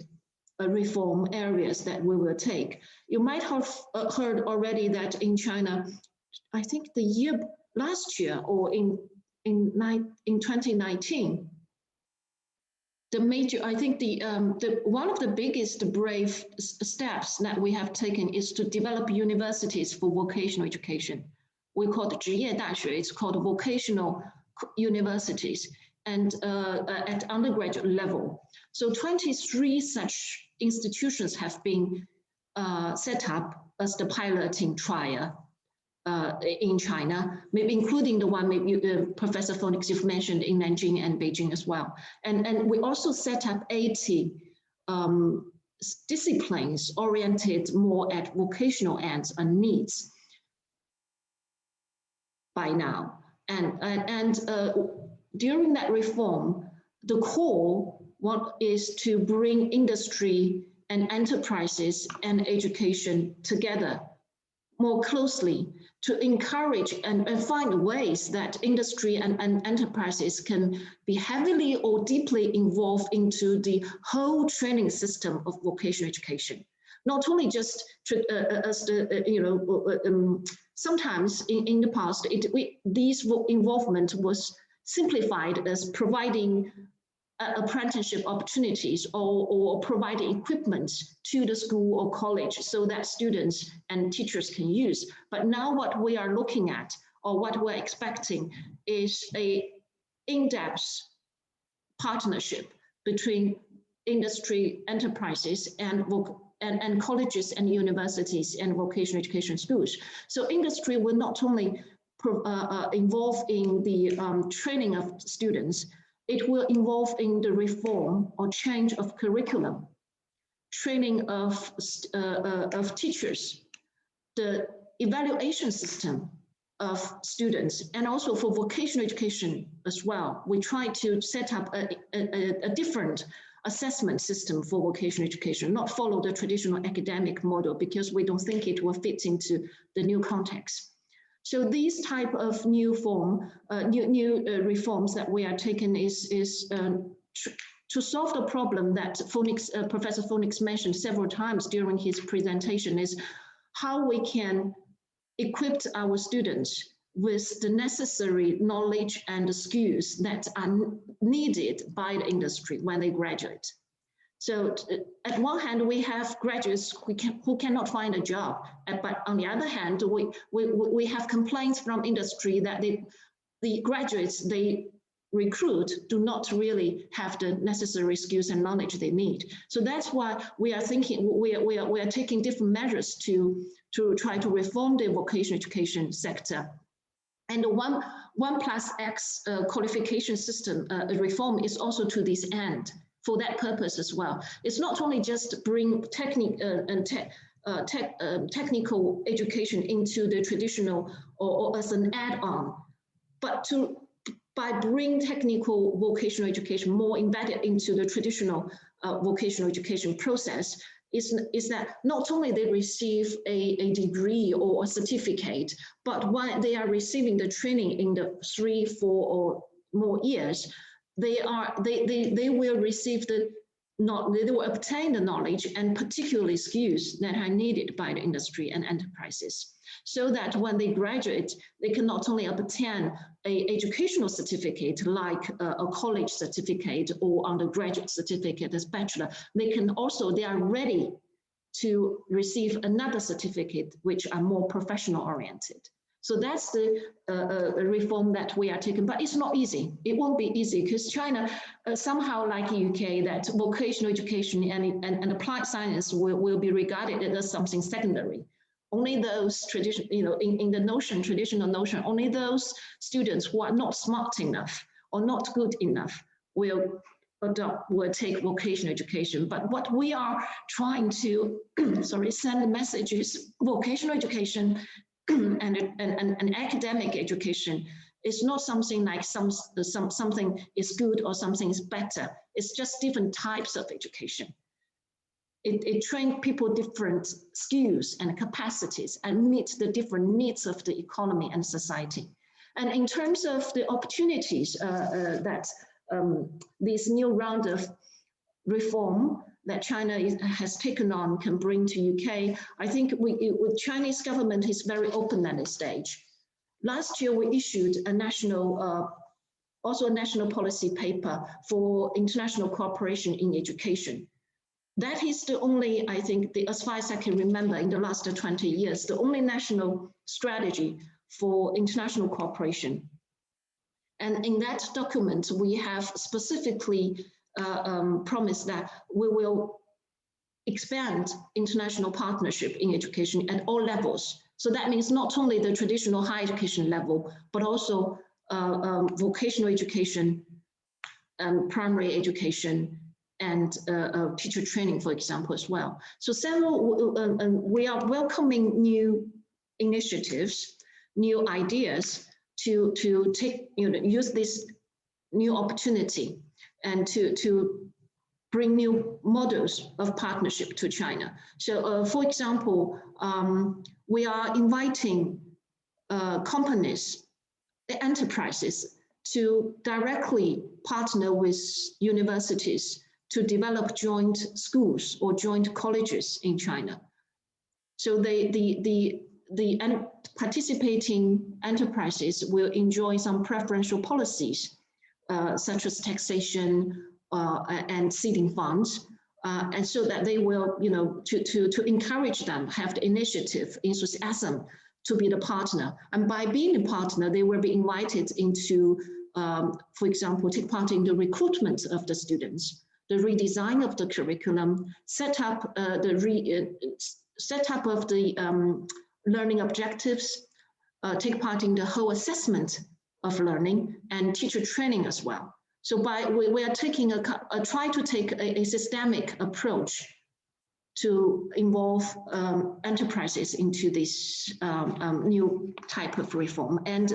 S4: reform areas that we will take. You might have heard already that in China, I think last year or in 2019, the major, I think one of the biggest brave steps that we have taken is to develop universities for vocational education. We call it 职业大学, it's called vocational universities, and at undergraduate level. So 23 such institutions have been set up as the piloting trial in China, maybe including the one maybe Professor Phoenix you've mentioned in Nanjing and Beijing as well. And we also set up 80 disciplines oriented more at vocational ends and needs by now. And during that reform, the core is to bring industry and enterprises and education together more closely to encourage and find ways that industry and enterprises can be heavily or deeply involved into the whole training system of vocational education. Not only just as the, sometimes in the past, this involvement was simplified as providing apprenticeship opportunities or providing equipment to the school or college so that students and teachers can use. But now what we are looking at, or what we're expecting, is a in-depth partnership between industry enterprises and colleges and universities and vocational education schools. So industry will not only involve in the training of students, it will involve in the reform or change of curriculum, training of teachers, the evaluation system of students, and also for vocational education as well. We try to set up a different assessment system for vocational education, not follow the traditional academic model, because we don't think it will fit into the new context. So these type of new reforms that we are taking is to solve the problem that Professor Phoenix mentioned several times during his presentation, is how we can equip our students with the necessary knowledge and skills that are needed by the industry when they graduate. So at one hand, we have graduates who cannot find a job, but on the other hand, we have complaints from industry that the graduates they recruit do not really have the necessary skills and knowledge they need. So that's why we are thinking, we are taking different measures to try to reform the vocational education sector. And the 1+X qualification system reform is also to this end, for that purpose as well. It's not only just bring technical education into the traditional or as an add-on, but by bringing technical vocational education more embedded into the traditional vocational education process, is that not only they receive a degree or a certificate, but while they are receiving the training in the 3, 4 or more years, they will receive they will obtain the knowledge and particularly skills that are needed by the industry and enterprises, so that when they graduate, they can not only obtain an educational certificate like a college certificate or undergraduate certificate as bachelor, they are ready to receive another certificate which are more professional oriented. So that's the reform that we are taking, but it's not easy. It won't be easy because China, somehow like UK, that vocational education and applied science will be regarded as something secondary. Only those traditional, in the traditional notion, only those students who are not smart enough or not good enough will take vocational education. But what we are trying to send the message is vocational education and academic education is not something like something is good or something is better. It's just different types of education. It trains people different skills and capacities and meets the different needs of the economy and society. And in terms of the opportunities that this new round of reform that China has taken on can bring to UK, I think with Chinese government is very open at this stage. Last year, we issued a national policy paper for international cooperation in education. That is the only, I think, as far as I can remember, in the last 20 years, the only national strategy for international cooperation. And in that document, we have specifically promised that we will expand international partnership in education at all levels. So that means not only the traditional higher education level, but also vocational education, primary education, and teacher training, for example, as well. So we are welcoming new initiatives, new ideas to take, use this new opportunity and to bring new models of partnership to China. So, for example, we are inviting companies, enterprises, to directly partner with universities to develop joint schools or joint colleges in China. So the participating enterprises will enjoy some preferential policies, such as taxation and seeding funds, and so that they will, to encourage them, have the initiative, enthusiasm to be the partner. And by being a partner, they will be invited into, for example, take part in the recruitment of the students. the redesign of the curriculum, set up of the learning objectives, take part in the whole assessment of learning and teacher training as well. So we are taking try to take a systemic approach to involve enterprises into this new type of reform. And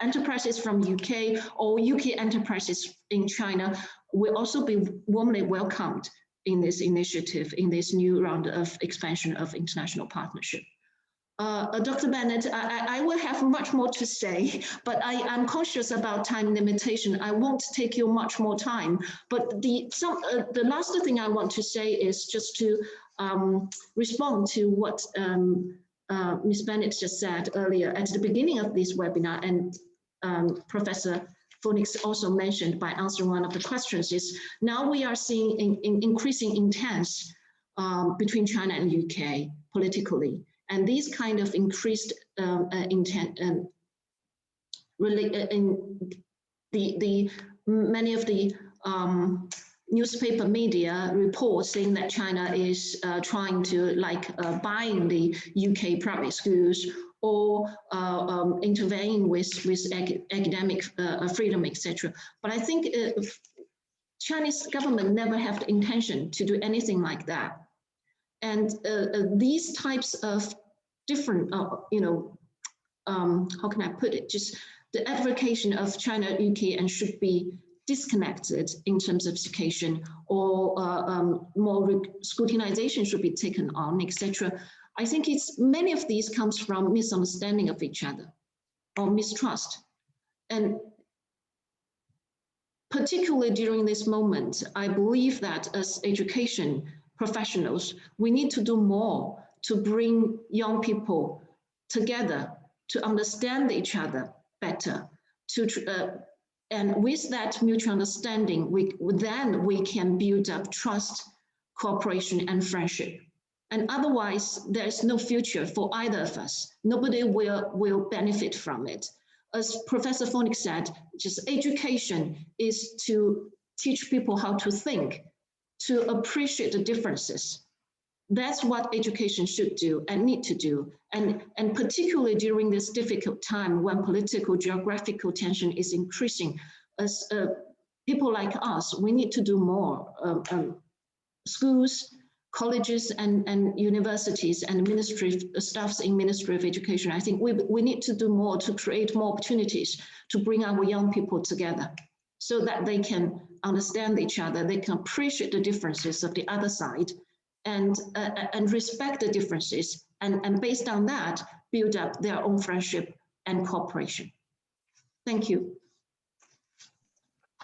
S4: enterprises from UK or UK enterprises in China will also be warmly welcomed in this initiative, in this new round of expansion of international partnership. Dr. Bennett, I will have much more to say, but I'm conscious about time limitation. I won't take you much more time, but the last thing I want to say is just to respond to what Ms. Bennett just said earlier at the beginning of this webinar, and Professor Phoenix also mentioned by answering one of the questions, is now we are seeing increasing intense between China and UK politically. And these kind of increased intent, many of the newspaper media reports saying that China is trying to buying the UK private schools or intervening with academic freedom, etc. But I think Chinese government never have the intention to do anything like that. And these types of different, how can I put it? Just the advocacy of China, UK, and should be disconnected in terms of education, or more scrutinization should be taken on, etc. I think many of these comes from misunderstanding of each other or mistrust. And particularly during this moment, I believe that as education professionals, we need to do more to bring young people together, to understand each other better, and with that mutual understanding, then we can build up trust, cooperation, and friendship. And otherwise, there's no future for either of us. Nobody will benefit from it. As Professor Phoenix said, just education is to teach people how to think, to appreciate the differences. That's what education should do and need to do. And particularly during this difficult time when political, geographical tension is increasing, as people like us, we need to do more. Schools, colleges, and universities, and ministry staffs in Ministry of Education, I think we need to do more to create more opportunities to bring our young people together so that they can understand each other, they can appreciate the differences of the other side, and respect the differences, and based on that, build up their own friendship and cooperation. Thank you.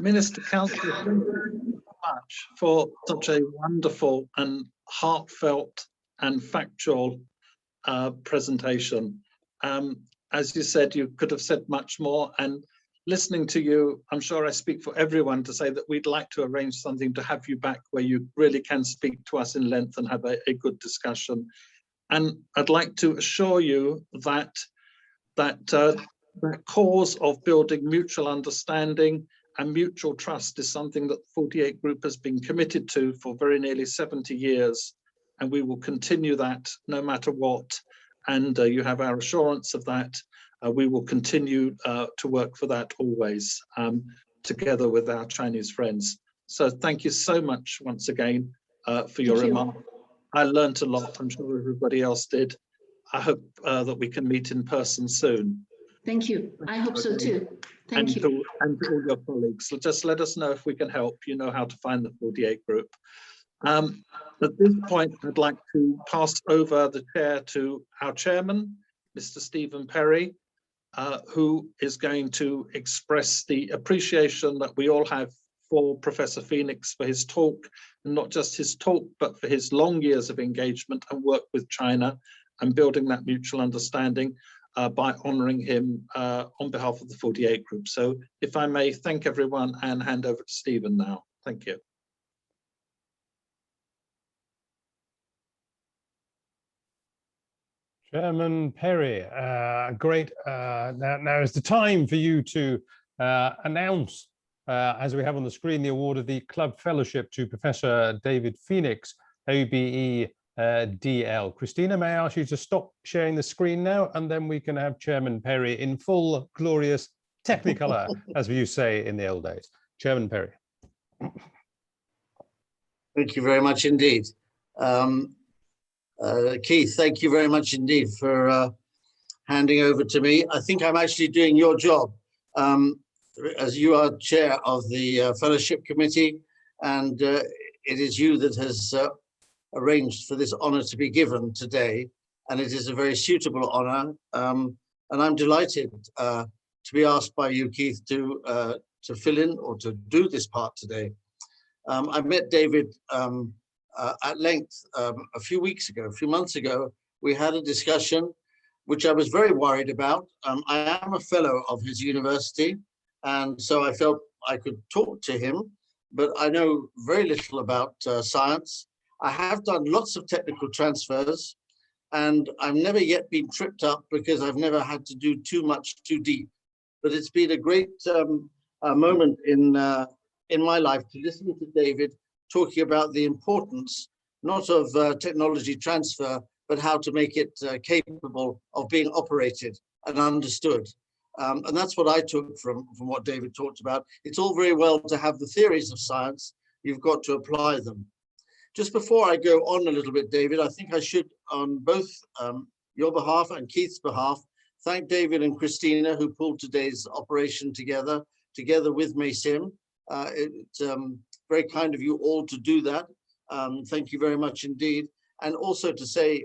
S2: Minister Counsellor, thank you very much for such a wonderful and heartfelt and factual presentation. As you said, you could have said much more, and listening to you, I'm sure I speak for everyone to say that we'd like to arrange something to have you back where you really can speak to us in length and have a good discussion. And I'd like to assure you that that cause of building mutual understanding and mutual trust is something that the 48 Group has been committed to for very nearly 70 years. And we will continue that no matter what. And you have our assurance of that. We will continue to work for that always, together with our Chinese friends. So thank you so much once again for your remarks. I learned a lot. I'm sure everybody else did. I hope that we can meet in person soon.
S4: Thank you. I hope so too. Thank you.
S2: And to all your colleagues. So just let us know if we can help. You know how to find the 48 Group. At this point, I'd like to pass over the chair to our chairman, Mr. Stephen Perry, who is going to express the appreciation that we all have for Professor Phoenix for his talk, and not just his talk, but for his long years of engagement and work with China and building that mutual understanding by honouring him on behalf of the 48 Group. So if I may thank everyone and hand over to Stephen now. Thank you.
S1: Chairman Perry, great. Now is the time for you to announce as we have on the screen, the award of the Club Fellowship to Professor David Phoenix, OBE DL. Christina, may I ask you to stop sharing the screen now, and then we can have Chairman Perry in full glorious technicolor, as we used to say in the old days. Chairman Perry.
S5: Thank you very much indeed. Keith, thank you very much indeed for handing over to me. I think I'm actually doing your job, as you are chair of the Fellowship Committee, and it is you that has arranged for this honor to be given today, and it is a very suitable honor, and I'm delighted to be asked by you, Keith, to fill in or to do this part today. I met David at length a few months ago. We had a discussion which I was very worried about. I am a fellow of his university, and so I felt I could talk to him, but I know very little about science. I have done lots of technical transfers, and I've never yet been tripped up because I've never had to do too much too deep. But it's been a great moment in my life to listen to David talking about the importance, not of technology transfer, but how to make it capable of being operated and understood. And that's what I took from what David talked about. It's all very well to have the theories of science, you've got to apply them. Just before I go on a little bit, David, I think I should, on both your behalf and Keith's behalf, thank David and Christina, who pulled today's operation together with Maysim. It's very kind of you all to do that. Thank you very much indeed. And also to say,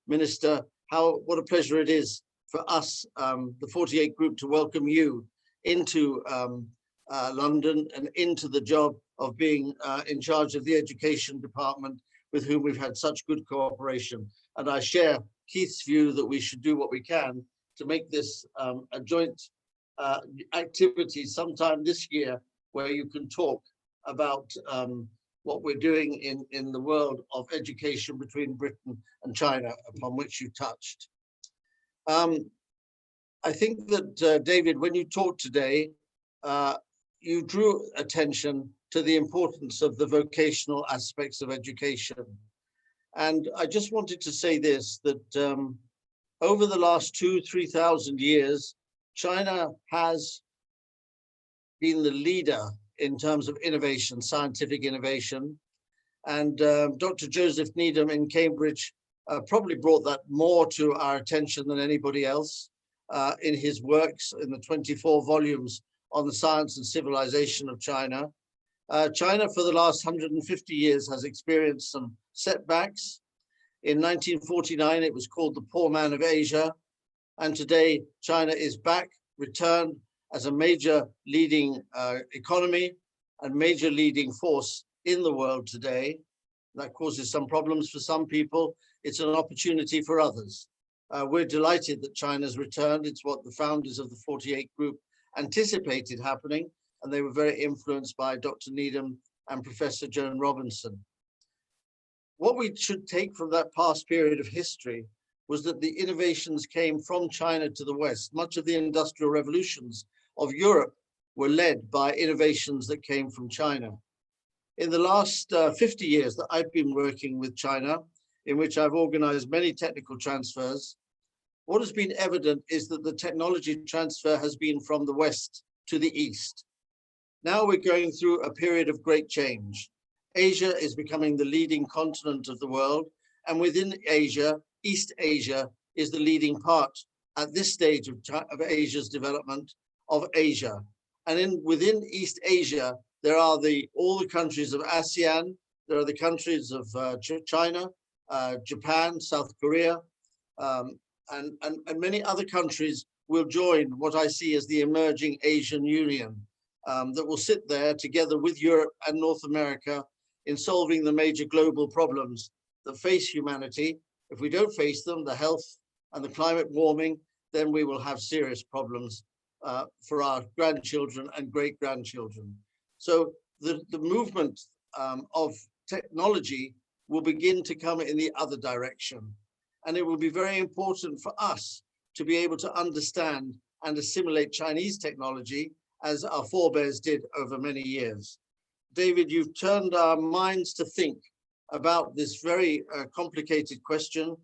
S5: Minister, what a pleasure it is for us, the 48 group, to welcome you into London and into the job of being in charge of the education department, with whom we've had such good cooperation. And I share Keith's view that we should do what we can to make this a joint activity sometime this year, where you can talk about what we're doing in the world of education between Britain and China, upon which you touched. I think that, David, when you talked today, you drew attention to the importance of the vocational aspects of education. And I just wanted to say this, that over the last 2,000-3,000 years, China has been the leader in terms of innovation, scientific innovation. And Dr. Joseph Needham in Cambridge probably brought that more to our attention than anybody else in his works, in the 24 volumes on the science and civilization of China. China for the last 150 years has experienced some setbacks. In 1949, it was called the poor man of Asia. And today, China is back, returned as a major leading economy and major leading force in the world today. That causes some problems for some people. It's an opportunity for others. We're delighted that China's returned. It's what the founders of the 48 group anticipated happening, and they were very influenced by Dr. Needham and Professor Joan Robinson. What we should take from that past period of history was that the innovations came from China to the West. Much of the industrial revolutions of Europe were led by innovations that came from China. In the last 50 years that I've been working with China, in which I've organized many technical transfers, what has been evident is that the technology transfer has been from the West to the East. Now we're going through a period of great change. Asia is becoming the leading continent of the world, and within Asia, East Asia is the leading part at this stage of Asia's development of Asia. And within East Asia, there are all the countries of ASEAN, there are the countries of China, Japan, South Korea, and many other countries will join what I see as the emerging Asian Union that will sit there together with Europe and North America in solving the major global problems that face humanity. If we don't face them, the health and the climate warming, then we will have serious problems for our grandchildren and great-grandchildren. So the movement of technology will begin to come in the other direction. And it will be very important for us to be able to understand and assimilate Chinese technology as our forebears did over many years. David, you've turned our minds to think about this very complicated question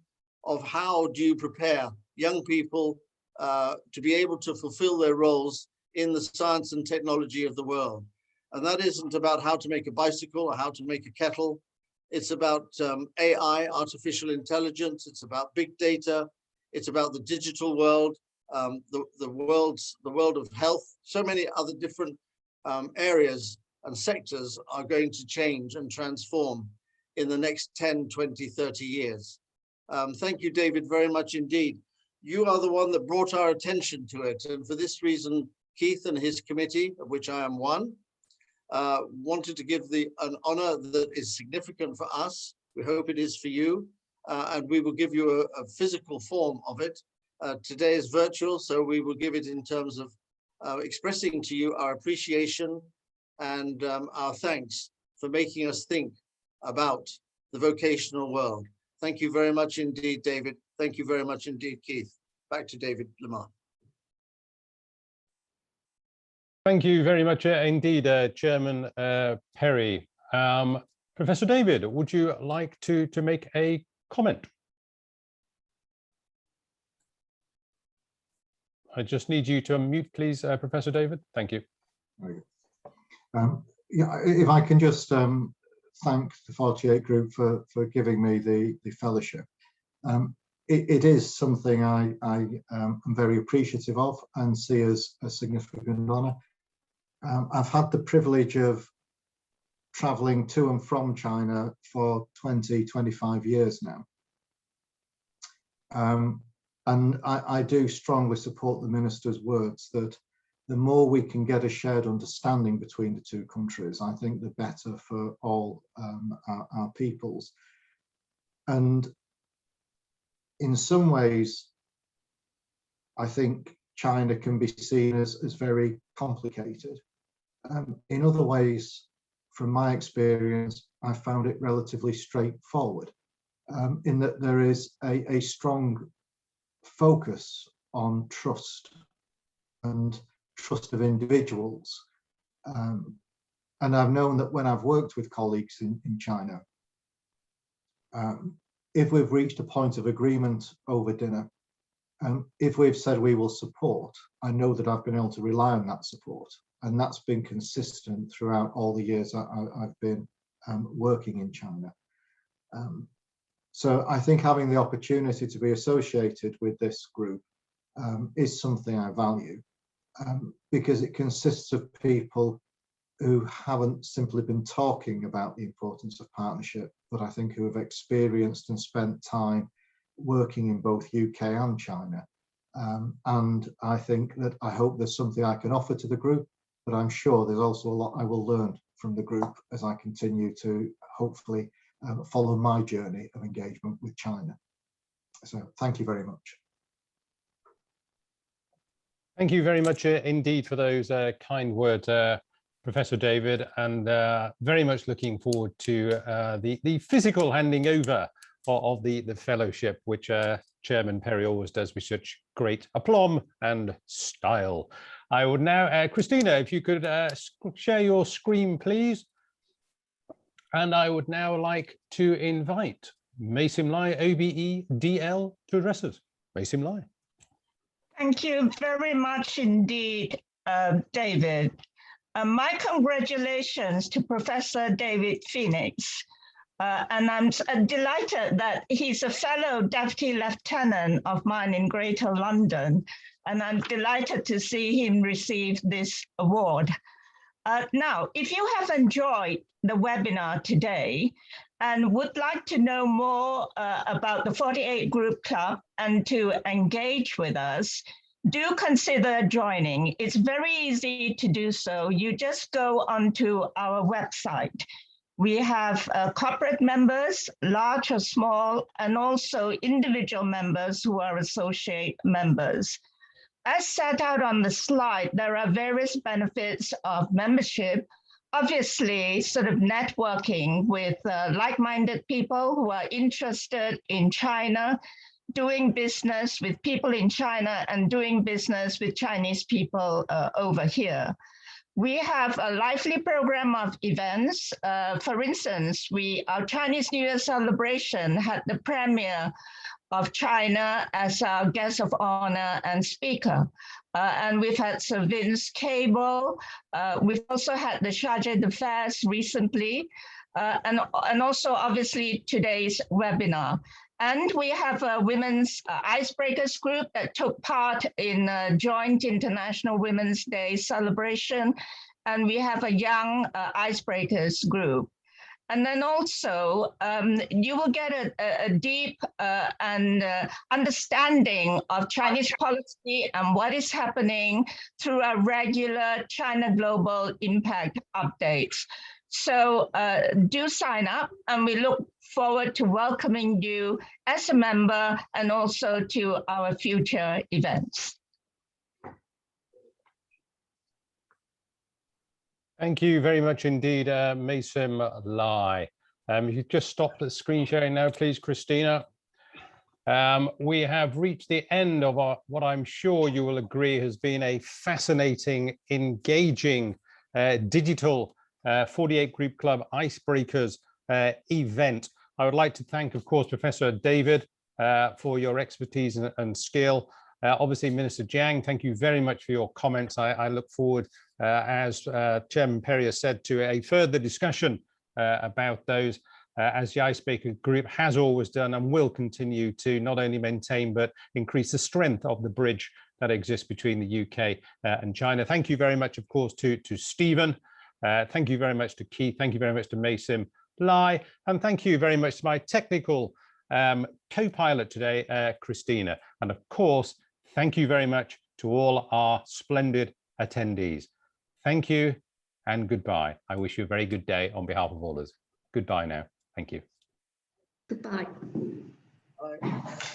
S5: of how do you prepare young people to be able to fulfill their roles in the science and technology of the world. And that isn't about how to make a bicycle or how to make a kettle. It's about AI, artificial intelligence. It's about big data. It's about the digital world, the world of health. So many other different areas and sectors are going to change and transform in the next 10, 20, 30 years. Thank you, David, very much indeed. You are the one that brought our attention to it. And for this reason, Keith and his committee, of which I am one, wanted to give an honor that is significant for us. We hope it is for you. And we will give you a physical form of it. Today is virtual, so we will give it in terms of expressing to you our appreciation and our thanks for making us think about the vocational world. Thank you very much indeed, David. Thank you very much indeed, Keith. Back to David Lamar.
S1: Thank you very much indeed, Chairman Perry. Professor David, would you like to make a comment? I just need you to unmute, please, Professor David. Thank you.
S3: Yeah, if I can just thank the 48 group for giving me the fellowship. It is something I am very appreciative of and see as a significant honour. I've had the privilege of travelling to and from China for 25 years now. And I do strongly support the Minister's words that the more we can get a shared understanding between the two countries, I think the better for all our peoples. And in some ways, I think China can be seen as very complicated. In other ways, from my experience, I found it relatively straightforward, in that there is a strong focus on trust and trust of individuals. And I've known that when I've worked with colleagues in China, if we've reached a point of agreement over dinner, if we've said we will support, I know that I've been able to rely on that support. And that's been consistent throughout all the years I've been working in China. So I think having the opportunity to be associated with this group is something I value, because it consists of people who haven't simply been talking about the importance of partnership, but I think who have experienced and spent time working in both UK and China. And I think that I hope there's something I can offer to the group, but I'm sure there's also a lot I will learn from the group as I continue to hopefully follow my journey of engagement with China. So thank you very much.
S1: Thank you very much indeed for those kind words, Professor David, and very much looking forward to the physical handing over of the fellowship, which Chairman Perry always does with such great aplomb and style. I would now, Christina, if you could share your screen, please. And I would now like to invite Maysim Lai, OBE DL, to address us. Maysim Lai.
S6: Thank you very much indeed, David. My congratulations to Professor David Phoenix. And I'm delighted that he's a fellow Deputy Lieutenant of mine in Greater London. And I'm delighted to see him receive this award. Now, if you have enjoyed the webinar today and would like to know more about the 48 Group Club and to engage with us, do consider joining. It's very easy to do so. You just go onto our website. We have corporate members, large or small, and also individual members who are associate members. As set out on the slide, there are various benefits of membership. Obviously, sort of networking with like-minded people who are interested in China doing business with people in China and doing business with Chinese people over here. We have a lively program of events. For instance, our Chinese New Year celebration had the premier of China as our guest of honor and speaker. And we've had Sir Vince Cable. We've also had the Chargé d'Affaires recently, and also obviously today's webinar. And we have a women's icebreakers group that took part in a joint International Women's Day celebration. And we have a young icebreakers group. And then also, you will get a deep understanding of Chinese policy and what is happening through our regular China Global Impact updates. So do sign up, and we look forward to welcoming you as a member and also to our future events.
S1: Thank you very much indeed, Maysim Lai. If you just stop the screen sharing now, please, Christina. We have reached the end of what I'm sure you will agree has been a fascinating, engaging digital 48 Group Club Icebreakers event. I would like to thank, of course, Professor David for your expertise and skill. Obviously, Minister Zhang, thank you very much for your comments. I look forward, as Chairman Perrier said, to a further discussion about those, as the Icebreaker Group has always done and will continue to not only maintain but increase the strength of the bridge that exists between the UK and China. Thank you very much, of course, to Stephen. Thank you very much to Keith. Thank you very much to Maysim Lai. And thank you very much to my technical co-pilot today, Christina. And of course, thank you very much to all our splendid attendees. Thank you and goodbye. I wish you a very good day on behalf of all of us. Goodbye now. Thank you.
S4: Goodbye.
S5: Bye.